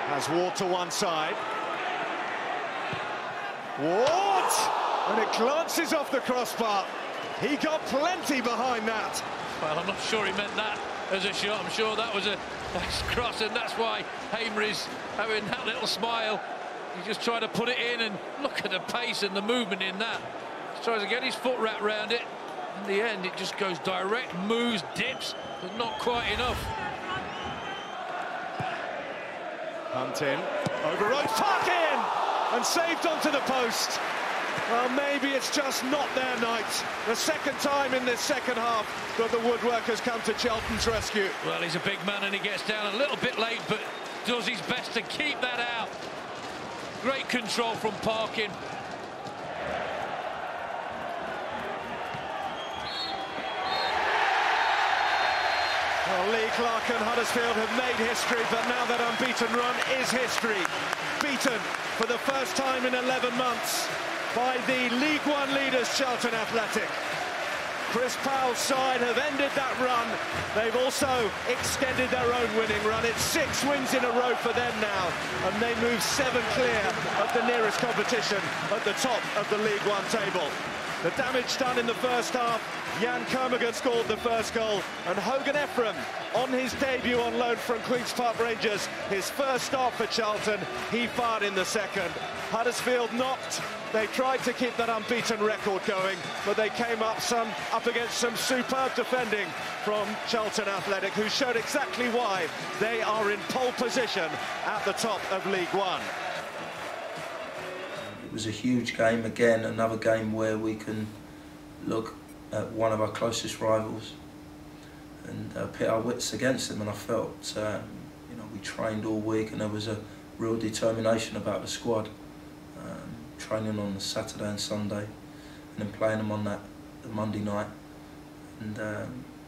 has Ward to one side. Ward! And it glances off the crossbar. He got plenty behind that. Well, I'm not sure he meant that as a shot. I'm sure that was a nice cross, and that's why Hamer is having that little smile. He's just trying to put it in, and look at the pace and the movement in that. He tries to get his foot wrapped around it. In the end, it just goes direct, moves, dips, but not quite enough. Hunt in, overrode, Park in, and saved onto the post. Well, maybe it's just not their night. The second time in this second half that the woodworkers come to Charlton's rescue. Well, he's a big man and he gets down a little bit late, but does his best to keep that out. Great control from Parkin. Well, Lee Clark and Huddersfield have made history, but now that unbeaten run is history. Beaten for the first time in 11 months by the League One leaders, Charlton Athletic. Chris Powell's side have ended that run. They've also extended their own winning run. It's 6 wins in a row for them now, and they move 7 clear of the nearest competition at the top of the League One table. The damage done in the first half. Jan Kermigan scored the first goal, and Hogan Ephraim, on his debut on loan from Queen's Park Rangers, his first start for Charlton, he fired in the second. Huddersfield knocked. They tried to keep that unbeaten record going, but they came up against some superb defending from Charlton Athletic, who showed exactly why they are in pole position at the top of League One. It was a huge game again, another game where we can look at one of our closest rivals and pit our wits against them. And I felt, you know, we trained all week and there was a real determination about the squad. Training on the Saturday and Sunday, and then playing them on the Monday night. And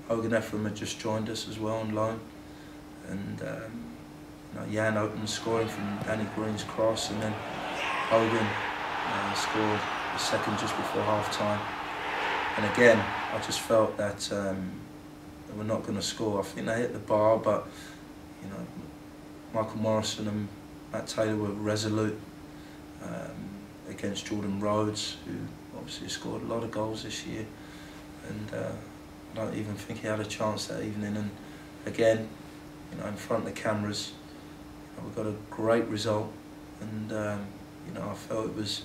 Hogan Ephraim had just joined us as well on loan, and you know, Jan opened the scoring from Danny Green's cross, and then Hogan scored the second just before half time. And again, I just felt that they were not going to score. I think they hit the bar, but you know, Michael Morrison and Matt Taylor were resolute against Jordan Rhodes, who obviously scored a lot of goals this year, and I don't even think he had a chance that evening. And again, you know, in front of the cameras, you know, we got a great result, and you know, I felt it was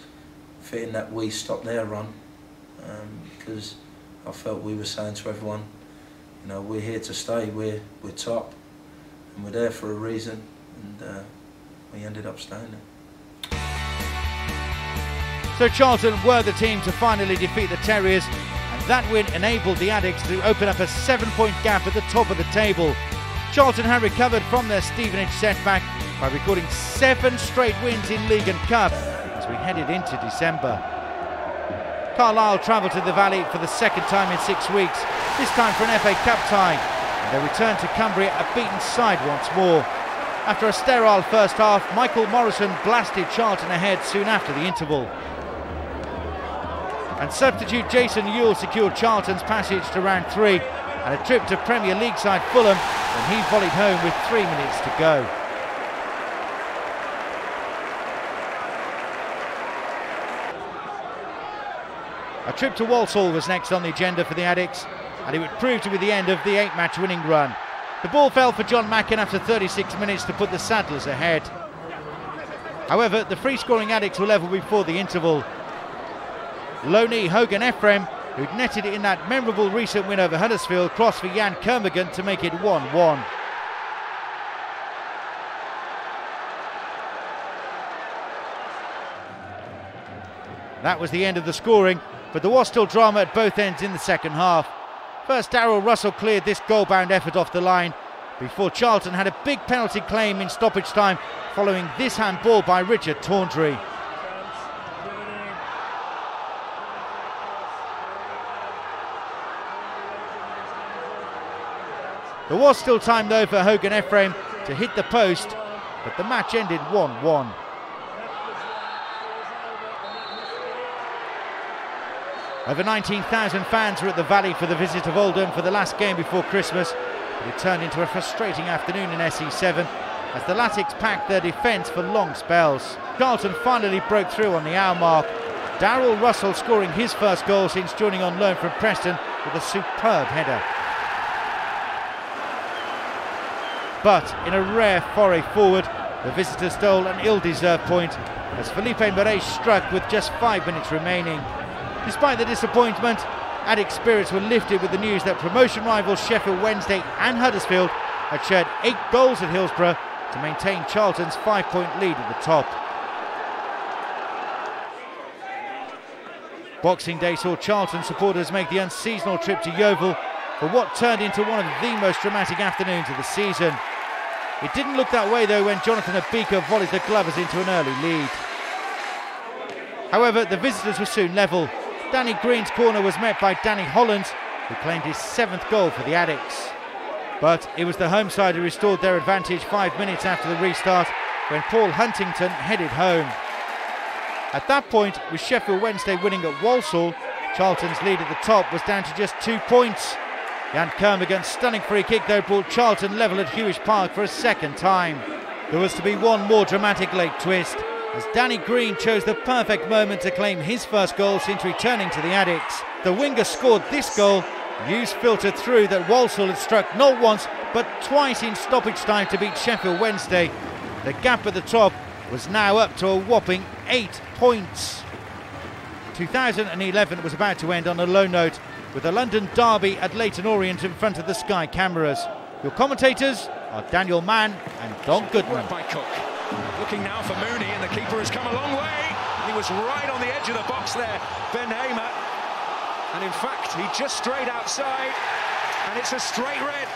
fitting that we stopped their run, because I felt we were saying to everyone, you know, we're here to stay, we're top, and we're there for a reason, and we ended up staying there. So Charlton were the team to finally defeat the Terriers, and that win enabled the Addicts to open up a 7-point gap at the top of the table. Charlton had recovered from their Stevenage setback by recording 7 straight wins in League and Cup as we headed into December. Carlisle travelled to the Valley for the second time in 6 weeks, this time for an FA Cup tie, and they returned to Cumbria a beaten side once more. After a sterile first half, Michael Morrison blasted Charlton ahead soon after the interval. And substitute Jason Ewell secured Charlton's passage to round 3 and a trip to Premier League side Fulham when he volleyed home with 3 minutes to go. A trip to Walsall was next on the agenda for the Addicts, and it would prove to be the end of the 8-match winning run. The ball fell for John Mackin after 36 minutes to put the Saddlers ahead. However, the free-scoring Addicts were level before the interval. Loney Hogan Ephraim, who'd netted it in that memorable recent win over Huddersfield, crossed for Jan Kermigan to make it 1-1. That was the end of the scoring, but there was still drama at both ends in the second half. First, Darryl Russell cleared this goal-bound effort off the line before Charlton had a big penalty claim in stoppage time following this handball by Richard Tawndry. There was still time though for Hogan Ephraim to hit the post, but the match ended 1-1. Over 19,000 fans were at the Valley for the visit of Oldham for the last game before Christmas, but it turned into a frustrating afternoon in SE7 as the Latics packed their defence for long spells. Charlton finally broke through on the hour mark, Darryl Russell scoring his first goal since joining on loan from Preston with a superb header. But in a rare foray forward, The visitors stole an ill-deserved point as Felipe Meret struck with just 5 minutes remaining. Despite the disappointment, Addict spirits were lifted with the news that promotion rivals Sheffield Wednesday and Huddersfield had shared 8 goals at Hillsborough to maintain Charlton's 5-point lead at the top. Boxing Day saw Charlton supporters make the unseasonal trip to Yeovil for what turned into one of the most dramatic afternoons of the season. It didn't look that way though when Jonathan Abika volleyed the Glovers into an early lead. However, the visitors were soon level. Danny Green's corner was met by Danny Holland, who claimed his 7th goal for the Addicts. But it was the home side who restored their advantage 5 minutes after the restart when Paul Huntington headed home. At that point, with Sheffield Wednesday winning at Walsall, Charlton's lead at the top was down to just 2 points. Jan Kermigan's stunning free kick though brought Charlton level at Hewish Park for a second time. There was to be one more dramatic late twist, as Danny Green chose the perfect moment to claim his first goal since returning to the Addicts. The winger scored this goal. News filtered through that Walsall had struck not once but twice in stoppage time to beat Sheffield Wednesday. The gap at the top was now up to a whopping 8 points. 2011 was about to end on a low note, with the London derby at Leyton Orient in front of the Sky cameras. Your commentators are Daniel Mann and Don Goodman. By Cook. Looking now for Mooney, and the keeper has come a long way. He was right on the edge of the box there, Ben Hamer. And in fact, he just strayed outside, and it's a straight red.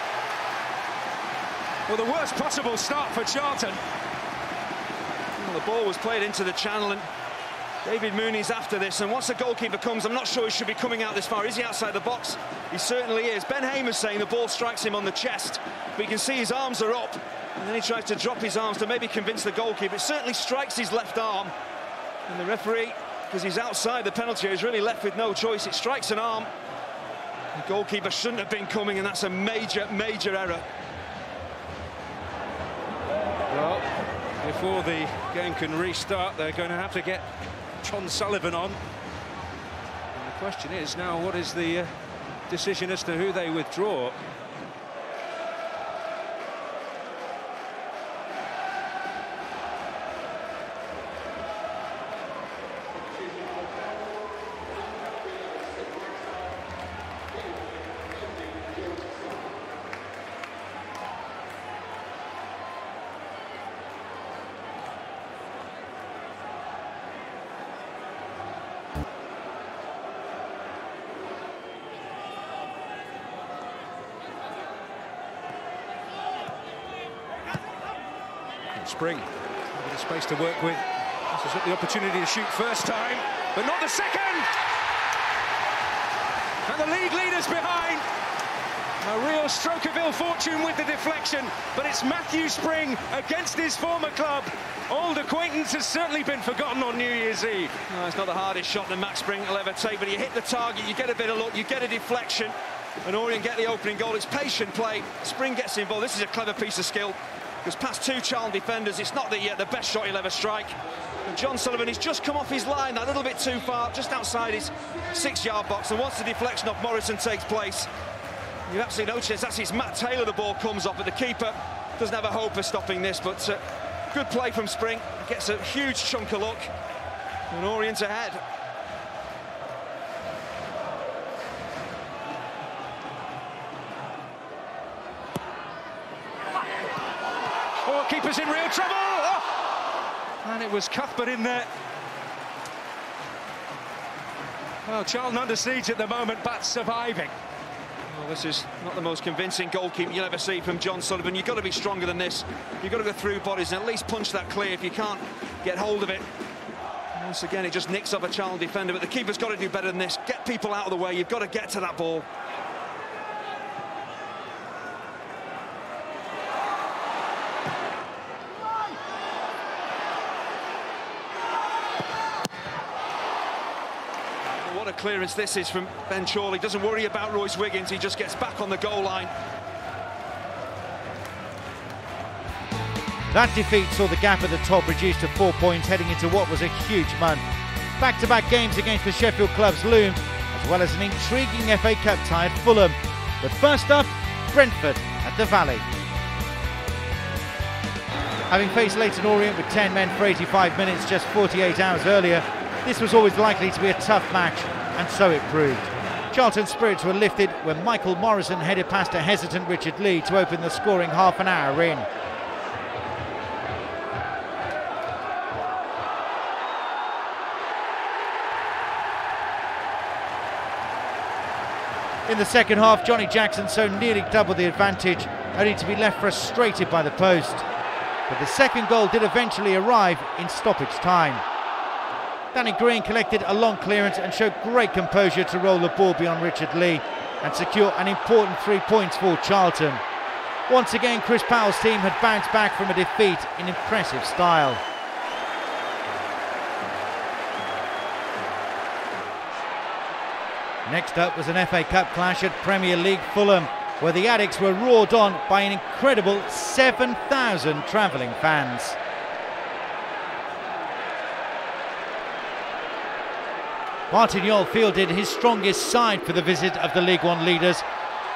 Well, the worst possible start for Charlton. Well, the ball was played into the channel, and David Mooney's after this, and once the goalkeeper comes, I'm not sure he should be coming out this far. Is he outside the box? He certainly is. Ben Hamer's saying the ball strikes him on the chest, but you can see his arms are up, and then he tries to drop his arms to maybe convince the goalkeeper. It certainly strikes his left arm, and the referee, because he's outside the penalty area, is really left with no choice. It strikes an arm. The goalkeeper shouldn't have been coming, and that's a major, major error. Well, before the game can restart, they're going to have to get John Sullivan on. And the question is now, what is the decision as to who they withdraw? Spring, a bit of space to work with. This is the opportunity to shoot first time, but not the second. And the league leaders behind. A real stroke of ill fortune with the deflection, but it's Matthew Spring against his former club. Old acquaintance has certainly been forgotten on New Year's Eve. No, it's not the hardest shot that Max Spring will ever take, but you hit the target, you get a bit of luck, you get a deflection, and Orient get the opening goal. It's patient play. Spring gets involved. This is a clever piece of skill. Goes past 2 Charlton defenders. It's not the best shot he'll ever strike. And John Sullivan, he's just come off his line that little bit too far, just outside his 6-yard box. And once the deflection off Morrison takes place, you absolutely no chance. That's Matt Taylor the ball comes off, but the keeper doesn't have a hope of stopping this. But good play from Spring. Gets a huge chunk of luck. And Orient ahead. Oh, keeper's in real trouble! Oh! And it was Cuthbert in there. Well, Charlton under siege at the moment, but surviving. Well, this is not the most convincing goalkeeper you'll ever see from John Sullivan. You've got to be stronger than this. You've got to go through bodies and at least punch that clear if you can't get hold of it. Once again, it just nicks up a Charlton defender, but the keeper's got to do better than this. Get people out of the way. You've got to get to that ball. What a clearance this is from Ben Chorley. Doesn't worry about Royce Wiggins, he just gets back on the goal line. That defeat saw the gap at the top reduced to 4 points heading into what was a huge month. Back-to-back games against the Sheffield clubs loomed, as well as an intriguing FA Cup tie at Fulham. But first up, Brentford at the Valley. Having faced Leyton Orient with 10 men for 85 minutes just 48 hours earlier, this was always likely to be a tough match, and so it proved. Charlton's spirits were lifted when Michael Morrison headed past a hesitant Richard Lee to open the scoring half an hour in. In the second half, Johnny Jackson so nearly doubled the advantage, only to be left frustrated by the post. But the second goal did eventually arrive in stoppage time. Danny Green collected a long clearance and showed great composure to roll the ball beyond Richard Lee and secure an important 3 points for Charlton. Once again, Chris Powell's team had bounced back from a defeat in impressive style. Next up was an FA Cup clash at Premier League Fulham, where the Addicks were roared on by an incredible 7,000 travelling fans. Martin Jol fielded his strongest side for the visit of the League One leaders,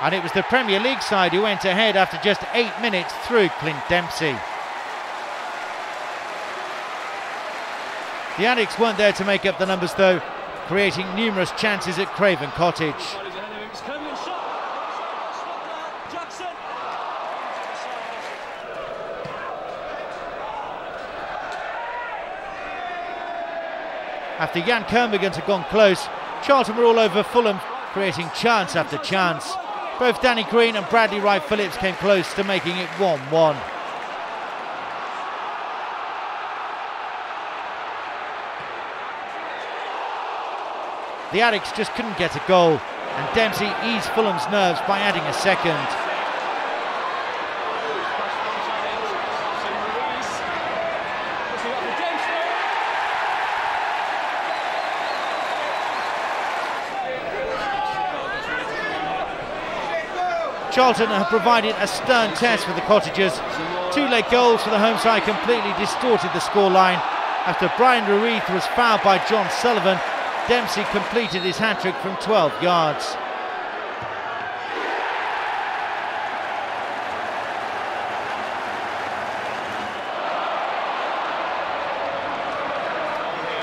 and it was the Premier League side who went ahead after just 8 minutes through Clint Dempsey. The Addicks weren't there to make up the numbers though, creating numerous chances at Craven Cottage. After Jan Kermigant had gone close, Charlton were all over Fulham, creating chance after chance. Both Danny Green and Bradley Wright Phillips came close to making it 1-1. The Addicks just couldn't get a goal, and Dempsey eased Fulham's nerves by adding a second. Charlton have provided a stern test for the Cottagers. 2 late goals for the home side completely distorted the scoreline. After Brian Ruiz was fouled by John Sullivan, Dempsey completed his hat-trick from 12 yards.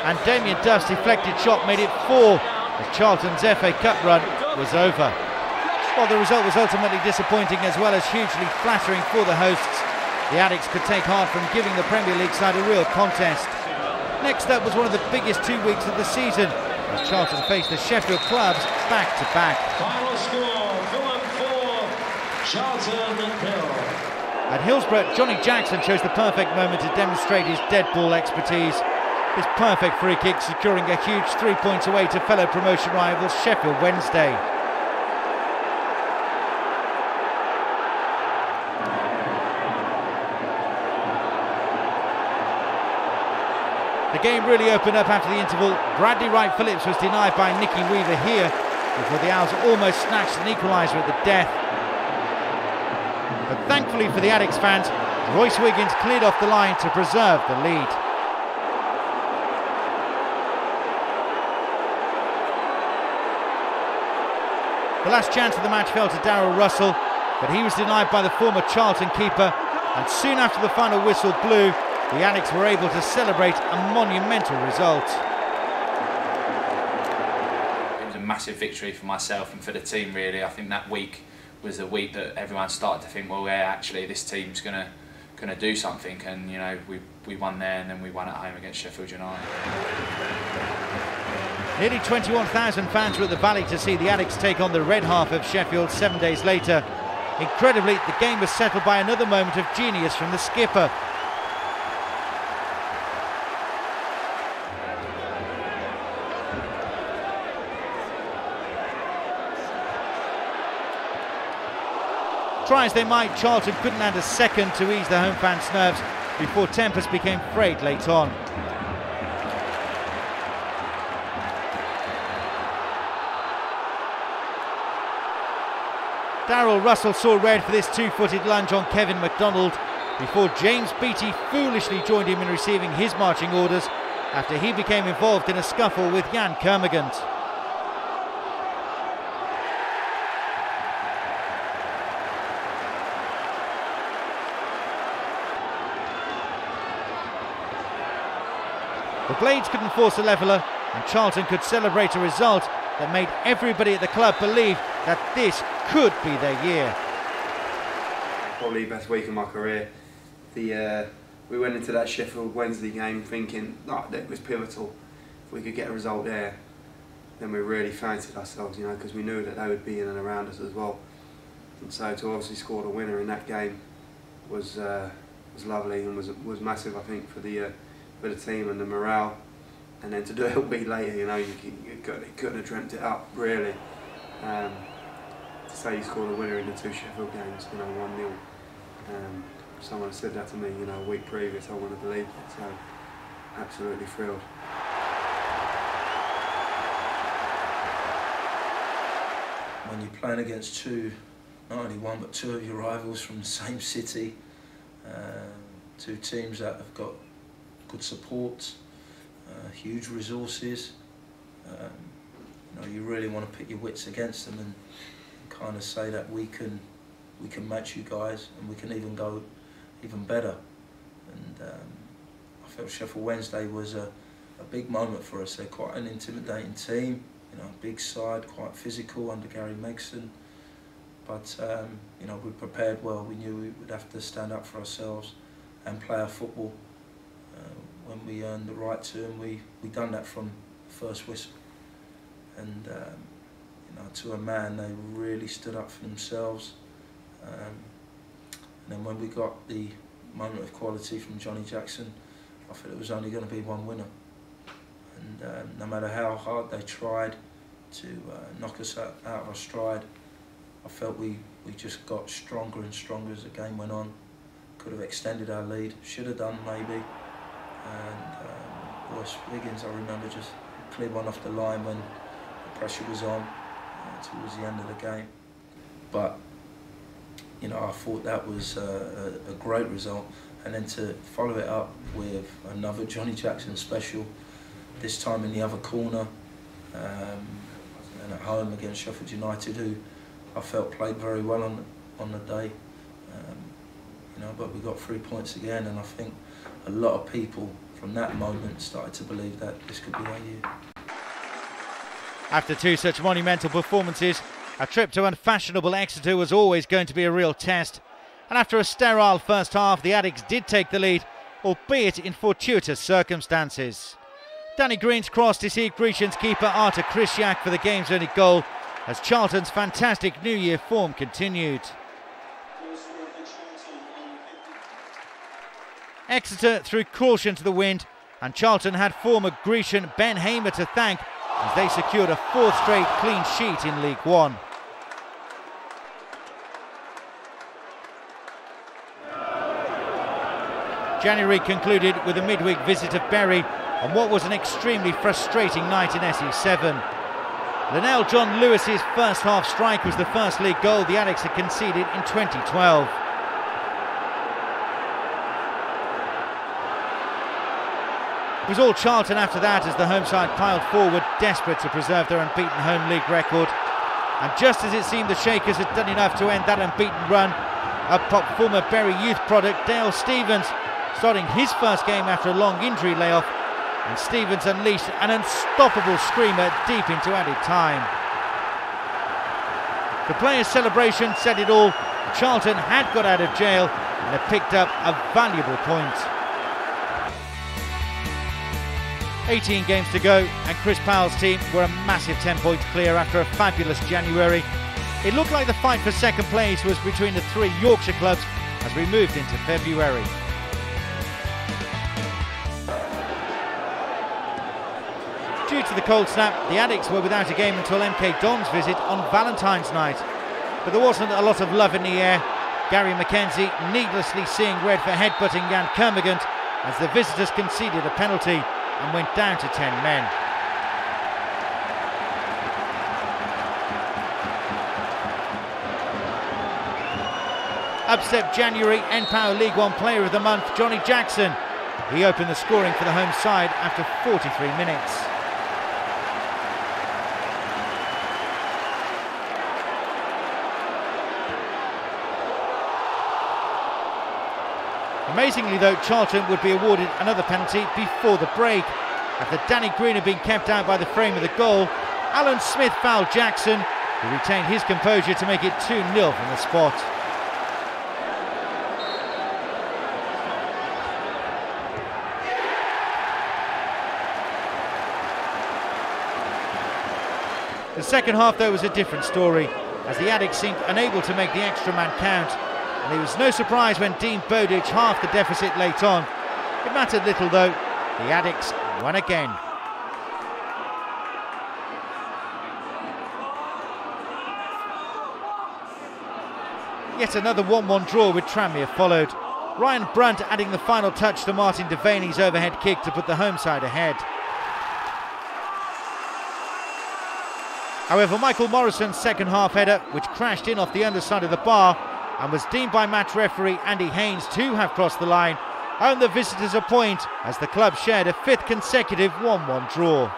And Damien Duff's deflected shot made it 4 as Charlton's FA Cup run was over. While the result was ultimately disappointing as well as hugely flattering for the hosts, the Addicks could take heart from giving the Premier League side a real contest. Next up was one of the biggest 2 weeks of the season, as Charlton faced the Sheffield clubs back to back. Final score, Fulham 4, Charlton 0. At Hillsborough, Johnny Jackson chose the perfect moment to demonstrate his dead ball expertise. His perfect free kick securing a huge 3 points away to fellow promotion rivals Sheffield Wednesday. The game really opened up after the interval. Bradley Wright Phillips was denied by Nicky Weaver here before the Owls almost snatched an equaliser at the death. But thankfully for the Addicks fans, Royce Wiggins cleared off the line to preserve the lead. The last chance of the match fell to Darryl Russell, but he was denied by the former Charlton keeper, and soon after the final whistle blew, the Addicks were able to celebrate a monumental result. It was a massive victory for myself and for the team really. I think that week was the week that everyone started to think, well, yeah, actually this team's gonna do something, and you know, we won there and then we won at home against Sheffield United. Nearly 21,000 fans were at the Valley to see the Addicks take on the red half of Sheffield 7 days later. Incredibly, the game was settled by another moment of genius from the skipper. Try as they might, Charlton couldn't add a second to ease the home fans' nerves before tempers became frayed late on. Darryl Russell saw red for this 2-footed lunge on Kevin McDonald before James Beattie foolishly joined him in receiving his marching orders after he became involved in a scuffle with Jan Kermigant. The Blades couldn't force a leveller, and Charlton could celebrate a result that made everybody at the club believe that this could be their year. Probably the best week of my career. We went into that Sheffield Wednesday game thinking that it was pivotal. If we could get a result there, then we really fancied ourselves, you know, because we knew that they would be in and around us as well. And so to obviously score the winner in that game was lovely and was massive, I think, for the team and the morale. And then to do it a week later, you know, you couldn't have dreamt it up, really. To say you scored a winner in the 2 Sheffield games, you know, 1-0. Someone said that to me, you know, a week previous. I wouldn't have believed it, so absolutely thrilled. When you're playing against not only one but 2 of your rivals from the same city, 2 teams that have got good support, huge resources, you know, you really want to pit your wits against them and kind of say that we can match you guys and we can even go even better. And I felt Sheffield Wednesday was a big moment for us. They're quite an intimidating team, you know, big side, quite physical under Gary Megson. But you know, we prepared well. We knew we would have to stand up for ourselves and play our football when we earned the right to, and we done that from the first whistle. And you know, to a man, they really stood up for themselves. And then when we got the moment of quality from Johnny Jackson, I felt it was only going to be one winner. And no matter how hard they tried to knock us out of our stride, I felt we just got stronger and stronger as the game went on. Could have extended our lead, should have done maybe. And Royce Wiggins, I remember, just cleared one off the line when the pressure was on towards the end of the game. But you know, I thought that was a great result, and then to follow it up with another Johnny Jackson special, this time in the other corner, and at home against Sheffield United, who I felt played very well on the day. You know, but we got 3 points again, and I think a lot of people from that moment started to believe that this could be our year. After 2 such monumental performances, a trip to unfashionable Exeter was always going to be a real test. And after a sterile first half, the Addicks did take the lead, albeit in fortuitous circumstances. Danny Green's cross deceived Grecian's keeper Artur Krysiak for the game's only goal, as Charlton's fantastic New Year form continued. Exeter threw caution to the wind, and Charlton had former Grecian Ben Hamer to thank as they secured a 4th straight clean sheet in League One. January concluded with a midweek visit of Bury on what was an extremely frustrating night in SE7. Linnell John Lewis's first half strike was the first league goal the Addicks had conceded in 2012. It was all Charlton after that as the home side piled forward, desperate to preserve their unbeaten home league record. And just as it seemed the Shakers had done enough to end that unbeaten run, up popped former Bury youth product Dale Stevens, starting his first game after a long injury layoff, and Stevens unleashed an unstoppable screamer deep into added time. The players' celebration said it all. Charlton had got out of jail and had picked up a valuable point. 18 games to go, and Chris Powell's team were a massive 10 points clear after a fabulous January. It looked like the fight for second place was between the 3 Yorkshire clubs as we moved into February. Due to the cold snap, the Addicks were without a game until MK Don's visit on Valentine's night. But there wasn't a lot of love in the air. Gary McKenzie needlessly seeing red for headbutting Jan Kermagant as the visitors conceded a penalty and went down to 10 men. Upstep January N-Power League One Player of the Month, Johnny Jackson. He opened the scoring for the home side after 43 minutes. Amazingly though, Charlton would be awarded another penalty before the break, After Danny Green had been kept out by the frame of the goal, Alan Smith fouled Jackson, who retained his composure to make it 2-0 from the spot. The second half, though, was a different story, as the Addicks seemed unable to make the extra man count, and it was no surprise when Dean Bowditch halved the deficit late on. It mattered little, though. The Addicks won again. Yet another 1-1 draw with Tranmere followed. Ryan Brunt adding the final touch to Martin Devaney's overhead kick to put the home side ahead. However, Michael Morrison's second half header, which crashed in off the underside of the bar and was deemed by match referee Andy Haynes to have crossed the line, earned the visitors a point as the club shared a fifth consecutive 1-1 draw.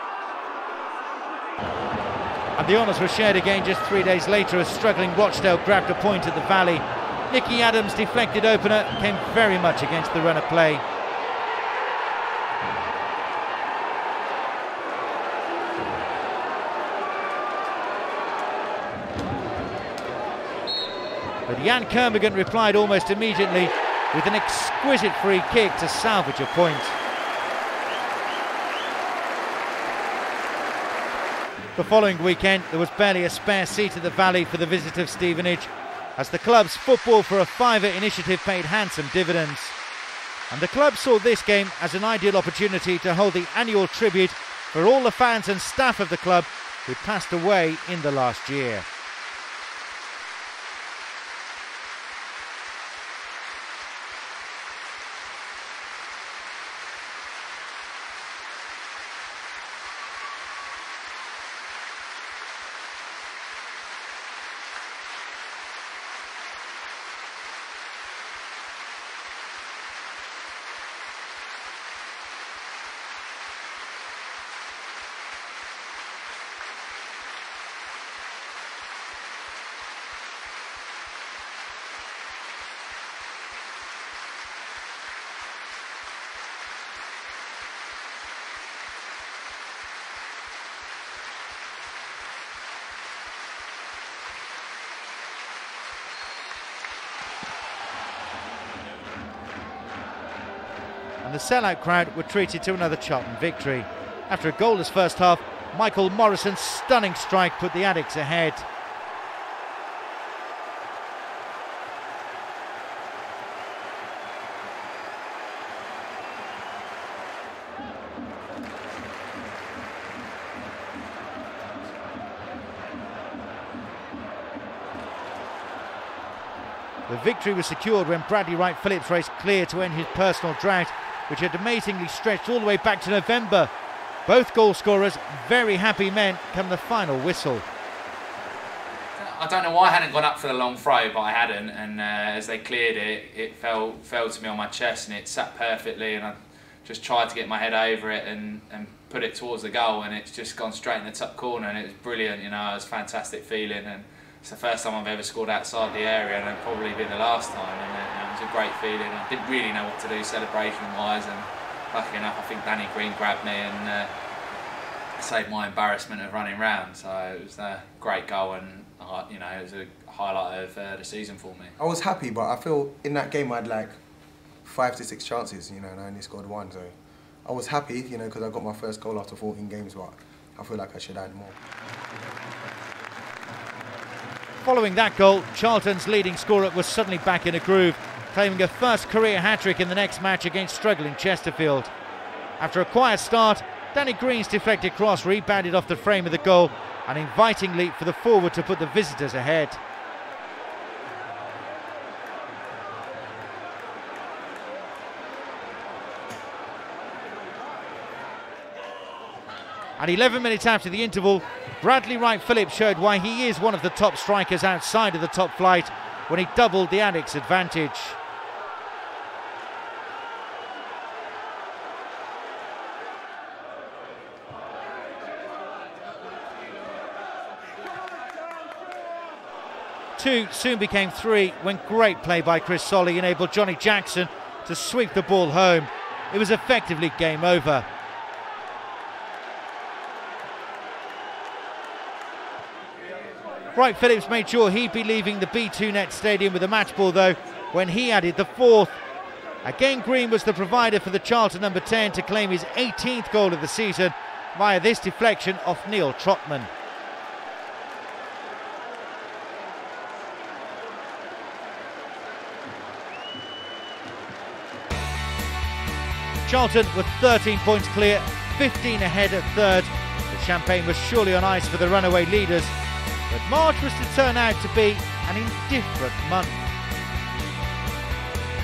And the honours were shared again just 3 days later as struggling Rochdale grabbed a point at the Valley. Nicky Adams' deflected opener came very much against the run of play. But Jan Kermigan replied almost immediately with an exquisite free kick to salvage a point. The following weekend, there was barely a spare seat at the Valley for the visit of Stevenage, as the club's Football for a Fiver initiative paid handsome dividends. And the club saw this game as an ideal opportunity to hold the annual tribute for all the fans and staff of the club who passed away in the last year. And the sellout crowd were treated to another Charlton victory. After a goalless first half, Michael Morrison's stunning strike put the Addicks ahead. The victory was secured when Bradley Wright Phillips raced clear to end his personal drought, which had amazingly stretched all the way back to November. Both goal scorers very happy men come the final whistle. I don't know why I hadn't gone up for the long throw, but I hadn't, and as they cleared it, it fell to me on my chest and it sat perfectly, and I just tried to get my head over it and put it towards the goal, and it's just gone straight in the top corner, and it was brilliant, you know. It was a fantastic feeling, and it's the first time I've ever scored outside the area, and it'll probably be the last time, and it was a great feeling. I didn't really know what to do celebration-wise, and lucky enough I think Danny Green grabbed me and saved my embarrassment of running round, so it was a great goal, and you know, it was a highlight of the season for me. I was happy, but I feel in that game I had like 5 to 6 chances, you know, and I only scored 1, so I was happy, you know, because I got my first goal after 14 games, but I feel like I should add more. Following that goal, Charlton's leading scorer was suddenly back in a groove, claiming a first career hat-trick in the next match against struggling Chesterfield. After a quiet start, Danny Green's deflected cross rebounded off the frame of the goal, and invitingly for the forward to put the visitors ahead. At 11 minutes after the interval, Bradley Wright Phillips showed why he is one of the top strikers outside of the top flight when he doubled the Addicks' advantage. Two soon became 3 when great play by Chris Solly enabled Johnny Jackson to sweep the ball home. It was effectively game over. Wright Phillips made sure he'd be leaving the B2 Net Stadium with a match ball though, when he added the fourth. Again, Green was the provider for the Charlton number 10 to claim his 18th goal of the season via this deflection off Neil Trotman. Charlton were 13 points clear, 15 ahead at third. The champagne was surely on ice for the runaway leaders, but March was to turn out to be an indifferent month.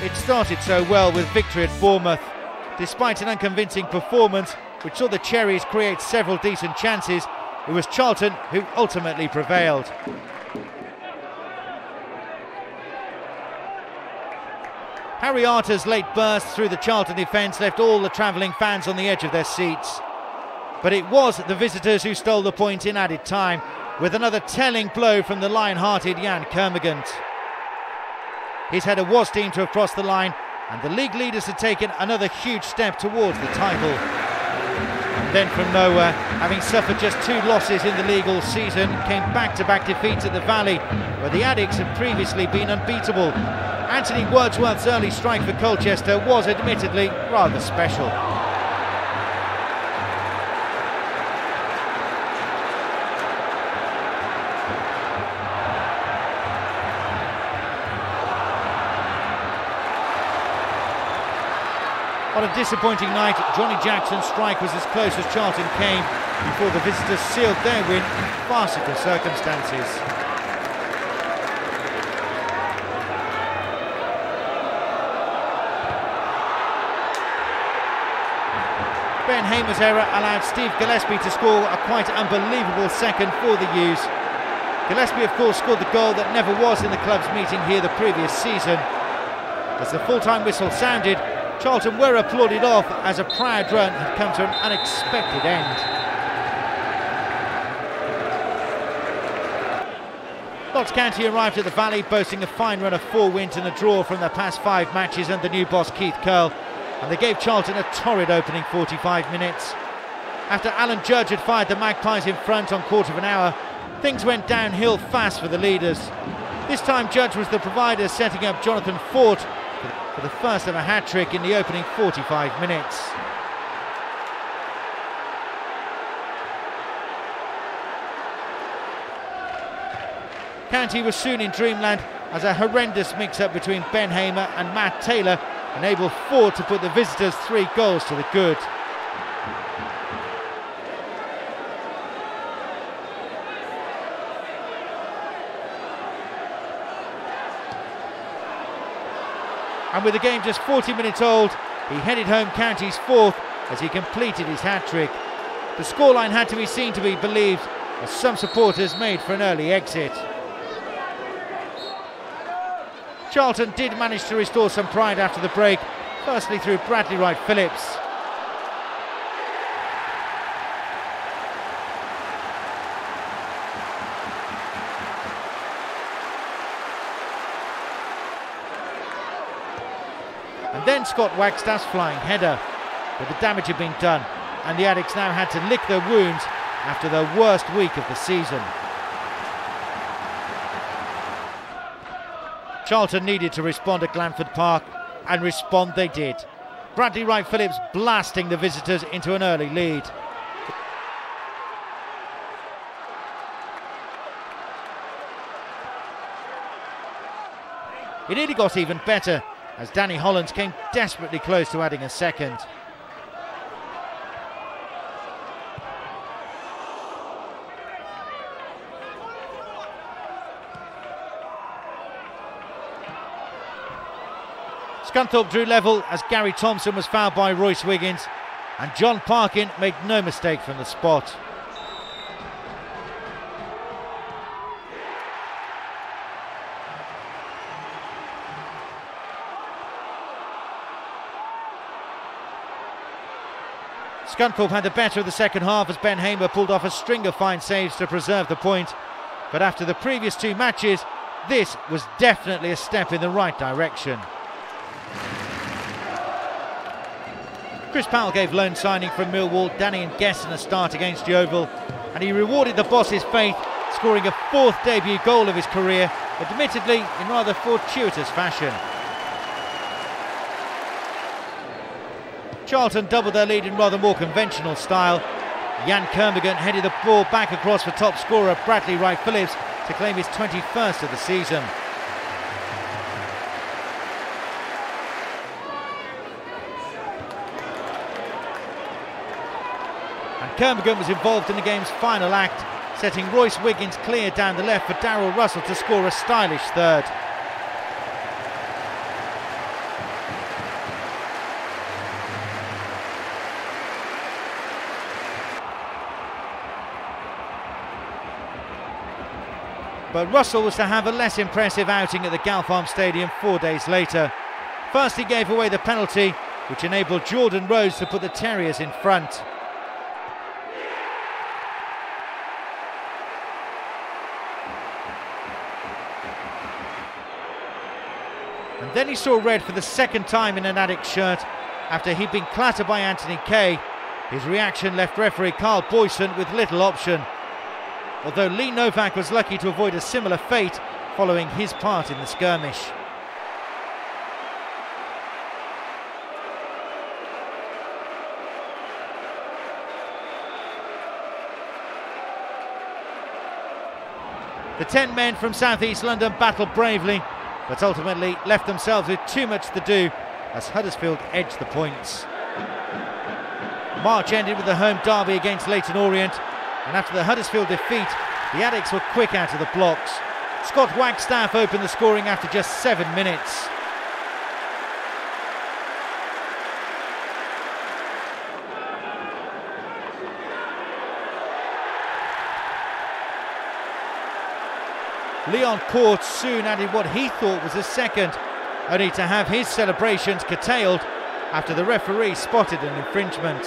It started so well with victory at Bournemouth. Despite an unconvincing performance, which saw the Cherries create several decent chances, it was Charlton who ultimately prevailed. Harry Arter's late burst through the Charlton defence left all the travelling fans on the edge of their seats. But it was the visitors who stole the point in added time, with another telling blow from the lion-hearted Jan Kermegant. His header was deemed to have crossed the line, and the league leaders had taken another huge step towards the title. And then from nowhere, having suffered just 2 losses in the league all season, came back-to-back defeats at the Valley, where the Addicts had previously been unbeatable. Anthony Wordsworth's early strike for Colchester was admittedly rather special. On a disappointing night, Johnny Jackson's strike was as close as Charlton came before the visitors sealed their win in farcical circumstances. Ben Hamer's error allowed Steve Gillespie to score a quite unbelievable second for the U's. Gillespie, of course, scored the goal that never was in the club's meeting here the previous season. As the full-time whistle sounded, Charlton were applauded off as a proud run had come to an unexpected end. Notts County arrived at the Valley boasting a fine run of 4 wins and a draw from their past 5 matches under new boss Keith Curle, and they gave Charlton a torrid opening 45 minutes. After Alan Judge had fired the Magpies in front on quarter of an hour, things went downhill fast for the leaders. This time Judge was the provider, setting up Jonathan Ford for the first ever hat-trick in the opening 45 minutes. County was soon in dreamland as a horrendous mix-up between Ben Hamer and Matt Taylor enabled Ford to put the visitors 3 goals to the good. And with the game just 40 minutes old, he headed home County's 4th as he completed his hat-trick. The scoreline had to be seen to be believed, as some supporters made for an early exit. Charlton did manage to restore some pride after the break, firstly through Bradley Wright Phillips. And then Scott Wagstaff's flying header, but the damage had been done, and the Addicts now had to lick their wounds after their worst week of the season. Charlton needed to respond at Glanford Park, and respond they did. Bradley Wright Phillips blasting the visitors into an early lead. It nearly got even better as Danny Hollands came desperately close to adding a second. Scunthorpe drew level as Gary Thompson was fouled by Royce Wiggins, and John Parkin made no mistake from the spot. Scunthorpe had the better of the second half as Ben Hamer pulled off a string of fine saves to preserve the point, but after the previous 2 matches, this was definitely a step in the right direction. Chris Powell gave loan signing from Millwall Danny and Gesson a start against Yeovil, and he rewarded the boss's faith, scoring a 4th debut goal of his career, admittedly in rather fortuitous fashion. Charlton doubled their lead in rather more conventional style. Jan Kermorgant headed the ball back across for top scorer Bradley Wright-Phillips to claim his 21st of the season. And Kermorgant was involved in the game's final act, setting Royce Wiggins clear down the left for Darryl Russell to score a stylish 3rd. But Russell was to have a less impressive outing at the Galfarm Stadium 4 days later. First he gave away the penalty, which enabled Jordan Rhodes to put the Terriers in front. And then he saw red for the 2nd time in an Addicks shirt after he'd been clattered by Anthony Kay. His reaction left referee Carl Boyson with little option, although Lee Novak was lucky to avoid a similar fate following his part in the skirmish. The 10 men from South East London battled bravely, but ultimately left themselves with too much to do as Huddersfield edged the points. March ended with the home derby against Leyton Orient, and after the Huddersfield defeat, the Addicks were quick out of the blocks. Scott Wagstaff opened the scoring after just 7 minutes. Leon Court soon added what he thought was a 2nd, only to have his celebrations curtailed after the referee spotted an infringement.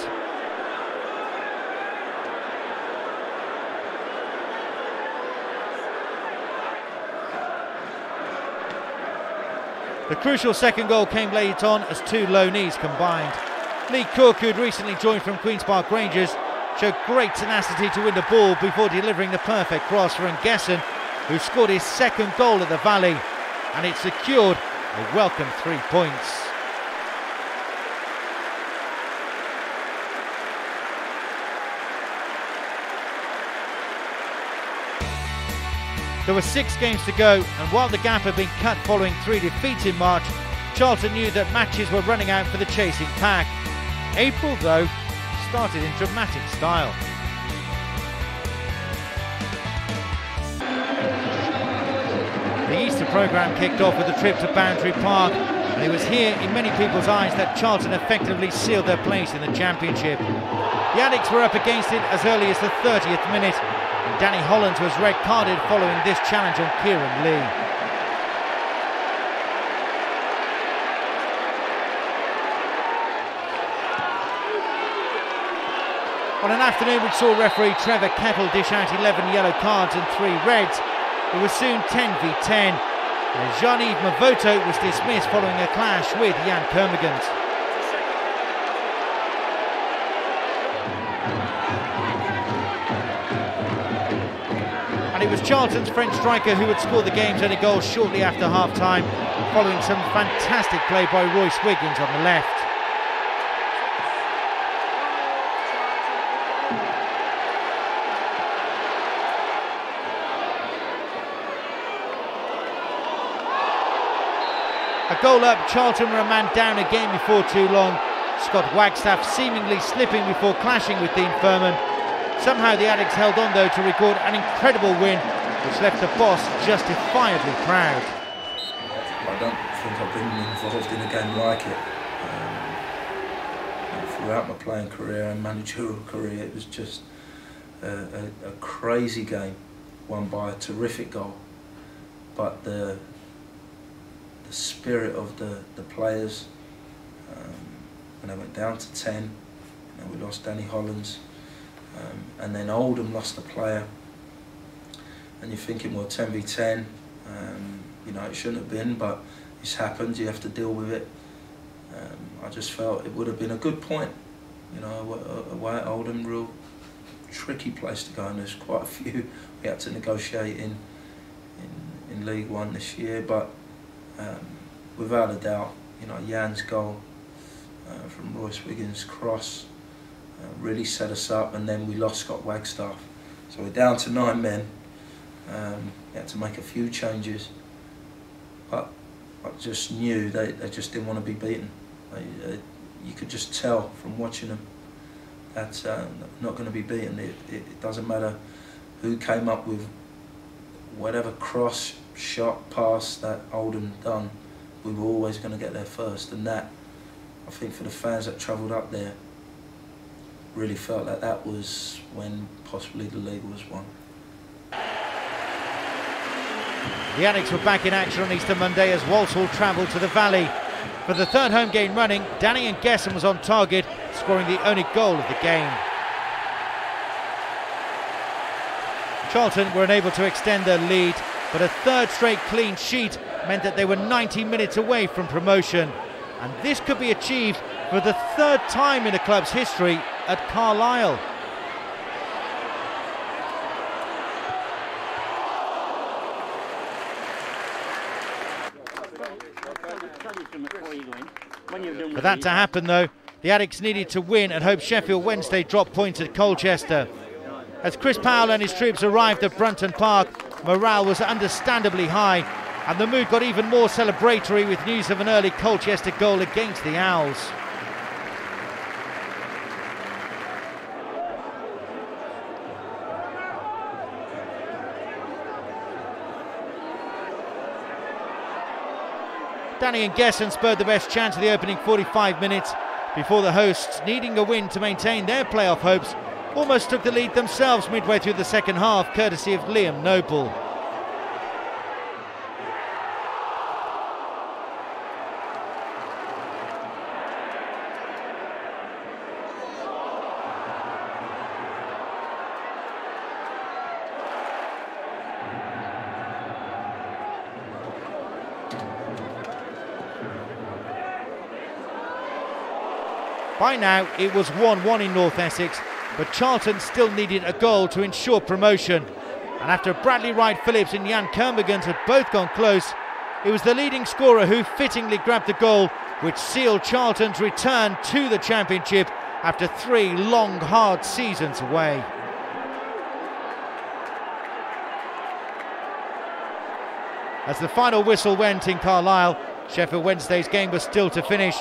The crucial 2nd goal came late on as 2 low knees combined. Lee Cook, who'd recently joined from Queen's Park Rangers, showed great tenacity to win the ball before delivering the perfect cross for Ngessen, who scored his 2nd goal at the Valley, and it secured a welcome 3 points. There were 6 games to go, and while the gap had been cut following 3 defeats in March, Charlton knew that matches were running out for the chasing pack. April, though, started in dramatic style. The Easter programme kicked off with a trip to Boundary Park, and it was here, in many people's eyes, that Charlton effectively sealed their place in the Championship. The Addicks were up against it as early as the 30th minute, and Danny Hollands was red-carded following this challenge on Kieran Lee. On an afternoon which saw referee Trevor Kettle dish out 11 yellow cards and 3 reds, it was soon 10 v 10, and Jean-Yves Mavoto was dismissed following a clash with Jan Kermorgant. And it was Charlton's French striker who would score the game's only goal shortly after half-time, following some fantastic play by Royce Wiggins on the left. A goal up, Charlton were a man down again before too long. Scott Wagstaff seemingly slipping before clashing with Dean Furman. Somehow the Addicks held on though to record an incredible win, which left the boss justifiably proud. I don't think I've been involved in a game like it. Throughout my playing career and managerial career, it was just a crazy game, won by a terrific goal. But the spirit of the players, when they went down to 10, we lost Danny Hollands, and then Oldham lost a player, and you're thinking, well, 10 v 10, you know, it shouldn't have been, but it's happened, you have to deal with it. I just felt it would have been a good point, you know, away at Oldham, real tricky place to go, and there's quite a few we had to negotiate in League One this year. But without a doubt, you know, Jan's goal from Royce Wiggins' cross really set us up, and then we lost Scott Wagstaff, so we're down to 9 men. We had to make a few changes, but I just knew they just didn't want to be beaten. You could just tell from watching them that not going to be beaten. It doesn't matter who came up with whatever cross, shot, pass that Oldham done, we were always going to get there first. And that, I think, for the fans that travelled up there, really felt like that was when possibly the league was won. The Addicks were back in action on Easter Monday as Walsall travelled to the Valley. For the third home game running, Danny N'Gesson was on target, scoring the only goal of the game. Charlton were unable to extend their lead, but a third straight clean sheet meant that they were 90 minutes away from promotion. And this could be achieved for the third time in the club's history at Carlisle. For that to happen though, the Addicks needed to win and hope Sheffield Wednesday dropped points at Colchester. As Chris Powell and his troops arrived at Brunton Park, morale was understandably high, and the mood got even more celebratory with news of an early Colchester goal against the Owls. Danny N'Gesson spurred the best chance of the opening 45 minutes before the hosts, needing a win to maintain their playoff hopes, almost took the lead themselves midway through the second half, courtesy of Liam Noble. By now it was 1-1 in North Essex, but Charlton still needed a goal to ensure promotion. And after Bradley Wright-Phillips and Jan Kermorgans had both gone close, it was the leading scorer who fittingly grabbed the goal, which sealed Charlton's return to the Championship after 3 long, hard seasons away. As the final whistle went in Carlisle, Sheffield Wednesday's game was still to finish,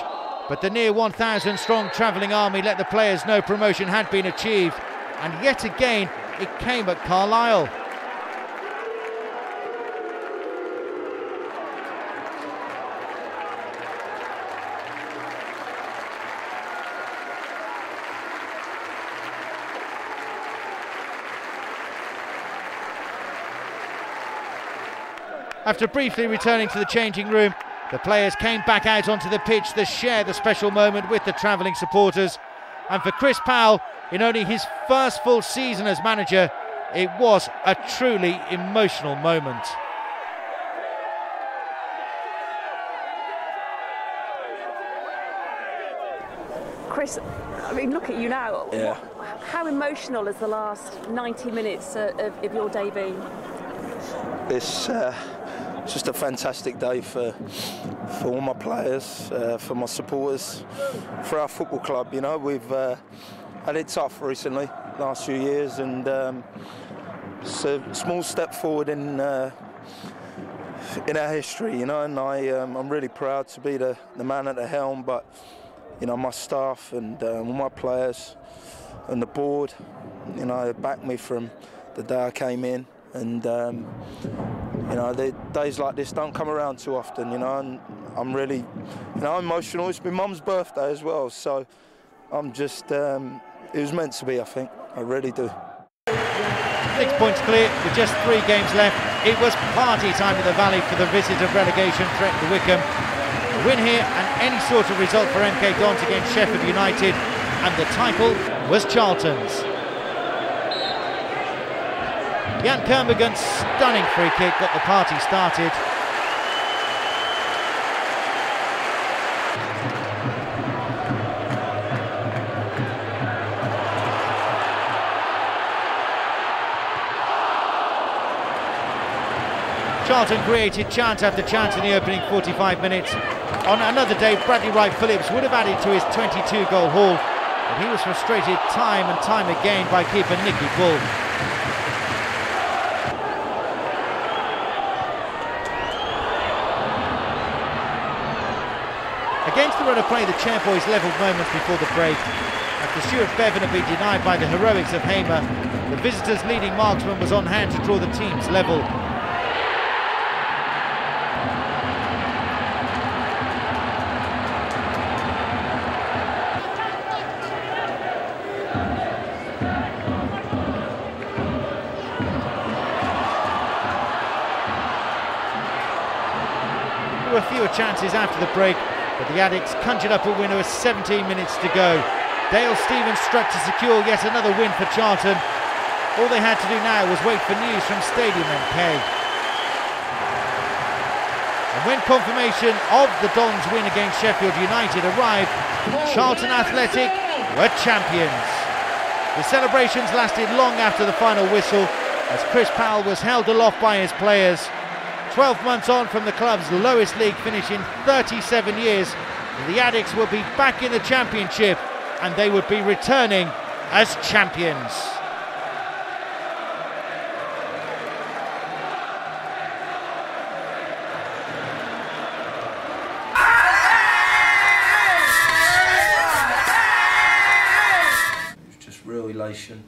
but the near 1,000 strong travelling army let the players know promotion had been achieved, and yet again it came at Carlisle. After briefly returning to the changing room, the players came back out onto the pitch to share the special moment with the travelling supporters. And for Chris Powell, in only his first full season as manager, it was a truly emotional moment. Chris, I mean, look at you now. Yeah. How emotional has the last 90 minutes of your day been? It's just a fantastic day for all my players, for my supporters, for our football club. You know, we've had it tough recently, last few years, and it's a small step forward in our history. You know, and I'm really proud to be the man at the helm. But you know, my staff and all my players and the board, you know, backed me from the day I came in. And you know, the days like this don't come around too often, you know, and I'm really, you know, emotional. It's my mum's birthday as well, so I'm just, it was meant to be, I think. I really do. 6 points clear with just 3 games left. It was party time in the Valley for the visit of relegation threat to Wickham. A win here and any sort of result for MK Dons against Sheffield United, and the title was Charlton's. Jan Kermorgans' stunning free kick got the party started. Charlton created chance after chance in the opening 45 minutes. On another day, Bradley Wright Phillips would have added to his 22-goal haul, but he was frustrated time and time again by keeper Nicky Bull. Against the run of play, the Chairboys levelled moments before the break. After Stuart Bevan had been denied by the heroics of Hamer, the visitors' leading marksman was on hand to draw the teams level. There were fewer chances after the break, but the Addicts conjured up a winner with 17 minutes to go. Dale Stevens struck to secure yet another win for Charlton. All they had to do now was wait for news from Stadium MK. And when confirmation of the Dons' win against Sheffield United arrived, Charlton Athletic were champions. The celebrations lasted long after the final whistle, as Chris Powell was held aloft by his players. 12 months on from the club's lowest league finish in 37 years, the Addicts will be back in the Championship and they would be returning as champions. It was just real elation,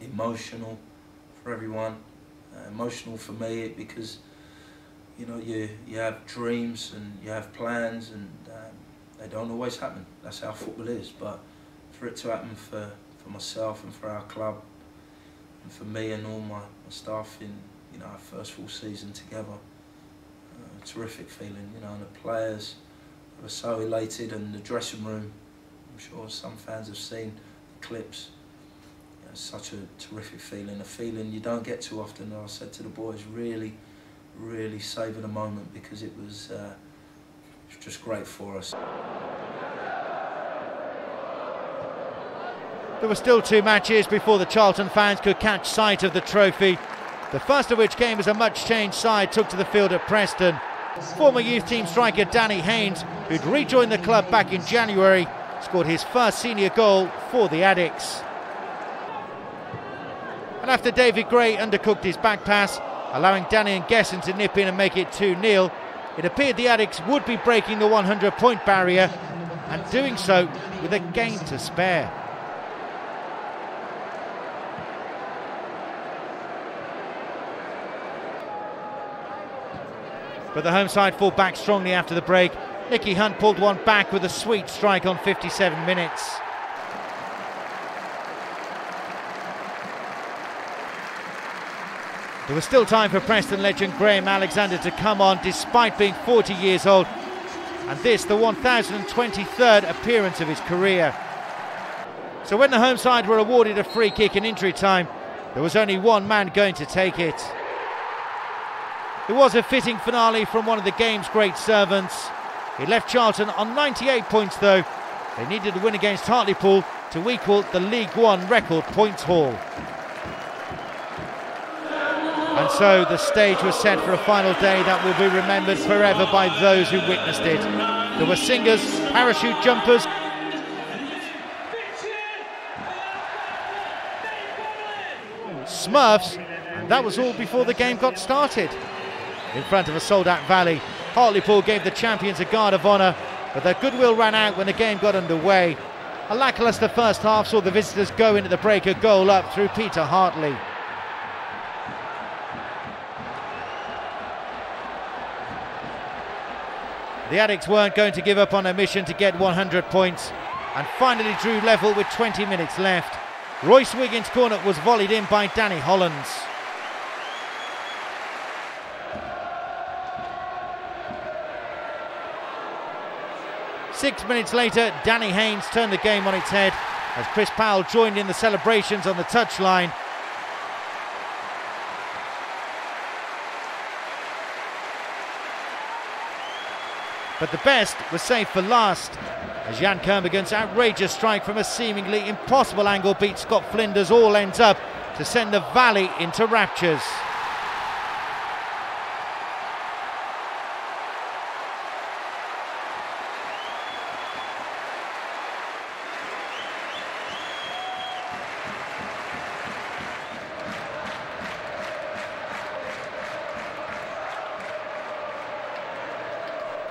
emotional for everyone, emotional for me because you know, you have dreams and you have plans and they don't always happen. That's how football is. But for it to happen for myself and for our club and for me and all my staff in our first full season together, a terrific feeling. And the players were so elated, and the dressing room, I'm sure some fans have seen the clips. It's such a terrific feeling, a feeling you don't get too often. And I said to the boys, really savour the moment because it was just great for us. There were still 2 matches before the Charlton fans could catch sight of the trophy. The first of which came as a much-changed side took to the field at Preston. Former youth team striker Danny Haynes, who'd rejoined the club back in January, scored his first senior goal for the Addicts. And after David Gray undercooked his back pass, allowing Danny and Gesson to nip in and make it 2-0, it appeared the Addicts would be breaking the 100-point barrier and doing so with a game to spare. But the home side fought back strongly after the break. Nicky Hunt pulled one back with a sweet strike on 57 minutes. There was still time for Preston legend Graham Alexander to come on despite being 40 years old, and this the 1023rd appearance of his career. So when the home side were awarded a free kick in injury time, there was only one man going to take it. It was a fitting finale from one of the game's great servants. It left Charlton on 98 points though. They needed a win against Hartlepool to equal the League One record points haul. And so the stage was set for a final day that will be remembered forever by those who witnessed it. There were singers, parachute jumpers, Smurfs, and that was all before the game got started. In front of a sold-out Valley, Hartlepool gave the champions a guard of honour, but their goodwill ran out when the game got underway. A lacklustre first half saw the visitors go into the break a goal up through Peter Hartley. The Addicts weren't going to give up on their mission to get 100 points and finally drew level with 20 minutes left. Royce Wiggins' corner was volleyed in by Danny Hollands. Six minutes later, Danny Haynes turned the game on its head as Chris Powell joined in the celebrations on the touchline. But the best was saved for last, as Jan Kermorgan's outrageous strike from a seemingly impossible angle beat Scott Flinders all ends up to send the Valley into raptures.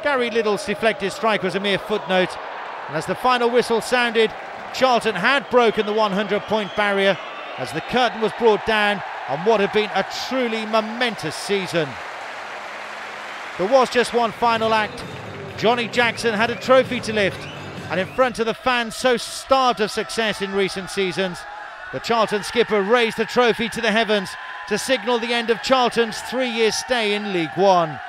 Gary Little's deflected strike was a mere footnote, and as the final whistle sounded, Charlton had broken the 100-point barrier as the curtain was brought down on what had been a truly momentous season. There was just one final act. Johnny Jackson had a trophy to lift, and in front of the fans so starved of success in recent seasons, the Charlton skipper raised the trophy to the heavens to signal the end of Charlton's 3-year stay in League One.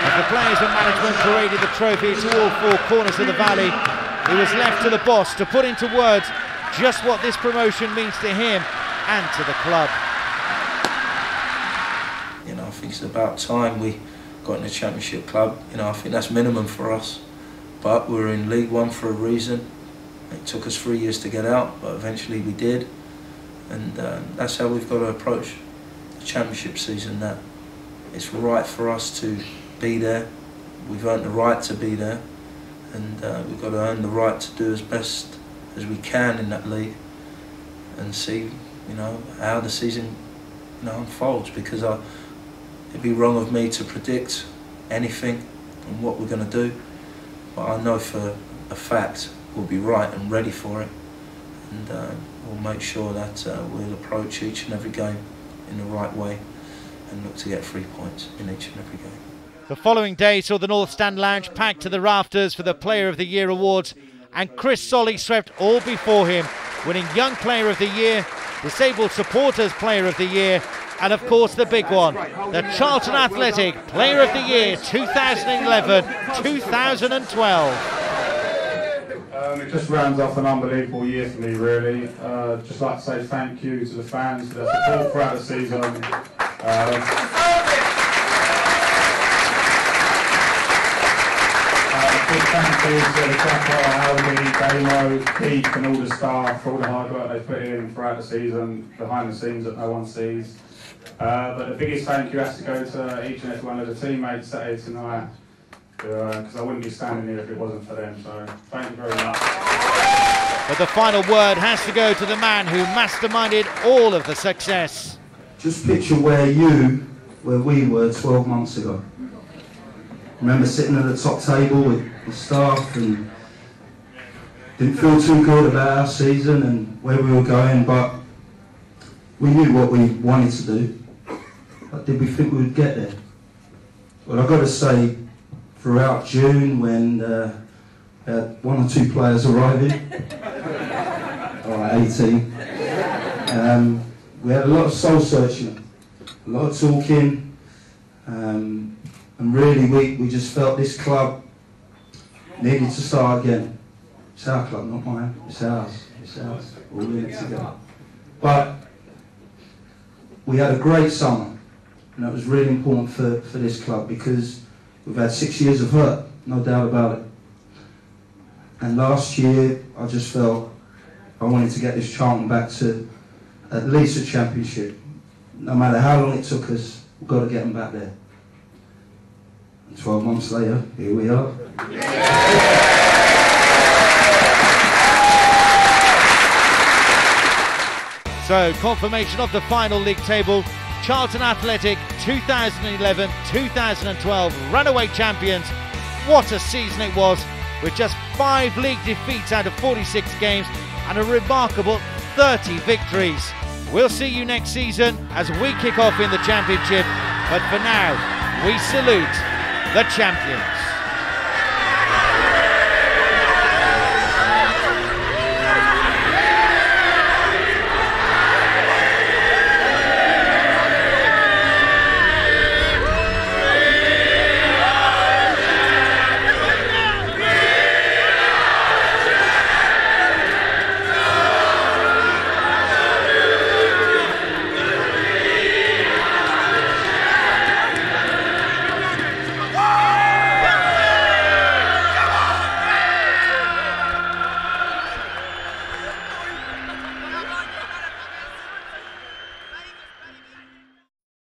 As the players and management paraded the trophy to all four corners of the valley, it was left to the boss to put into words just what this promotion means to him and to the club. You know, I think it's about time we got in the Championship club. You know, I think that's minimum for us. But we're in League One for a reason. It took us 3 years to get out, but eventually we did. And that's how we've got to approach the Championship season, that it's right for us to be there. We've earned the right to be there. And we've got to earn the right to do as best as we can in that league and see, you know, how the season, you know, unfolds, because it'd be wrong of me to predict anything and what we're going to do, but I know for a fact we'll be right and ready for it, and we'll make sure that we'll approach each and every game in the right way and look to get 3 points in each and every game. The following day saw the North Stand Lounge packed to the rafters for the Player of the Year awards, and Chris Solly swept all before him, winning Young Player of the Year, Disabled Supporters Player of the Year, and of course the big one, the Charlton Athletic Player of the Year 2011-2012. It just rounds off an unbelievable year for me, really. Just like to say thank you to the fans for their support throughout the season. Big thank you to the Trapper, Aldi, Damo, Keith and all the staff for all the hard work they put in throughout the season, behind the scenes that no one sees. But the biggest thank you has to go to each and every one of the teammates that are here tonight, because I wouldn't be standing here if it wasn't for them, so thank you very much. But the final word has to go to the man who masterminded all of the success. Just picture where we were 12 months ago. I remember sitting at the top table with the staff and didn't feel too good about our season and where we were going, but we knew what we wanted to do. But did we think we would get there? Well, I've got to say, throughout June, when we had 1 or 2 players arriving, or 18, we had a lot of soul searching, a lot of talking, and really we just felt this club needed to start again. It's our club, not mine. It's ours. It's ours. We're all in it together. But we had a great summer, and that was really important for this club, because we've had 6 years of hurt, no doubt about it. And last year, I just felt I wanted to get this Charlton back to at least a Championship. No matter how long it took us, we've got to get them back there. And 12 months later, here we are. So, confirmation of the final league table. Charlton Athletic 2011-2012 runaway champions. What a season it was, with just 5 league defeats out of 46 games and a remarkable 30 victories. We'll see you next season as we kick off in the Championship, but for now, we salute the champions.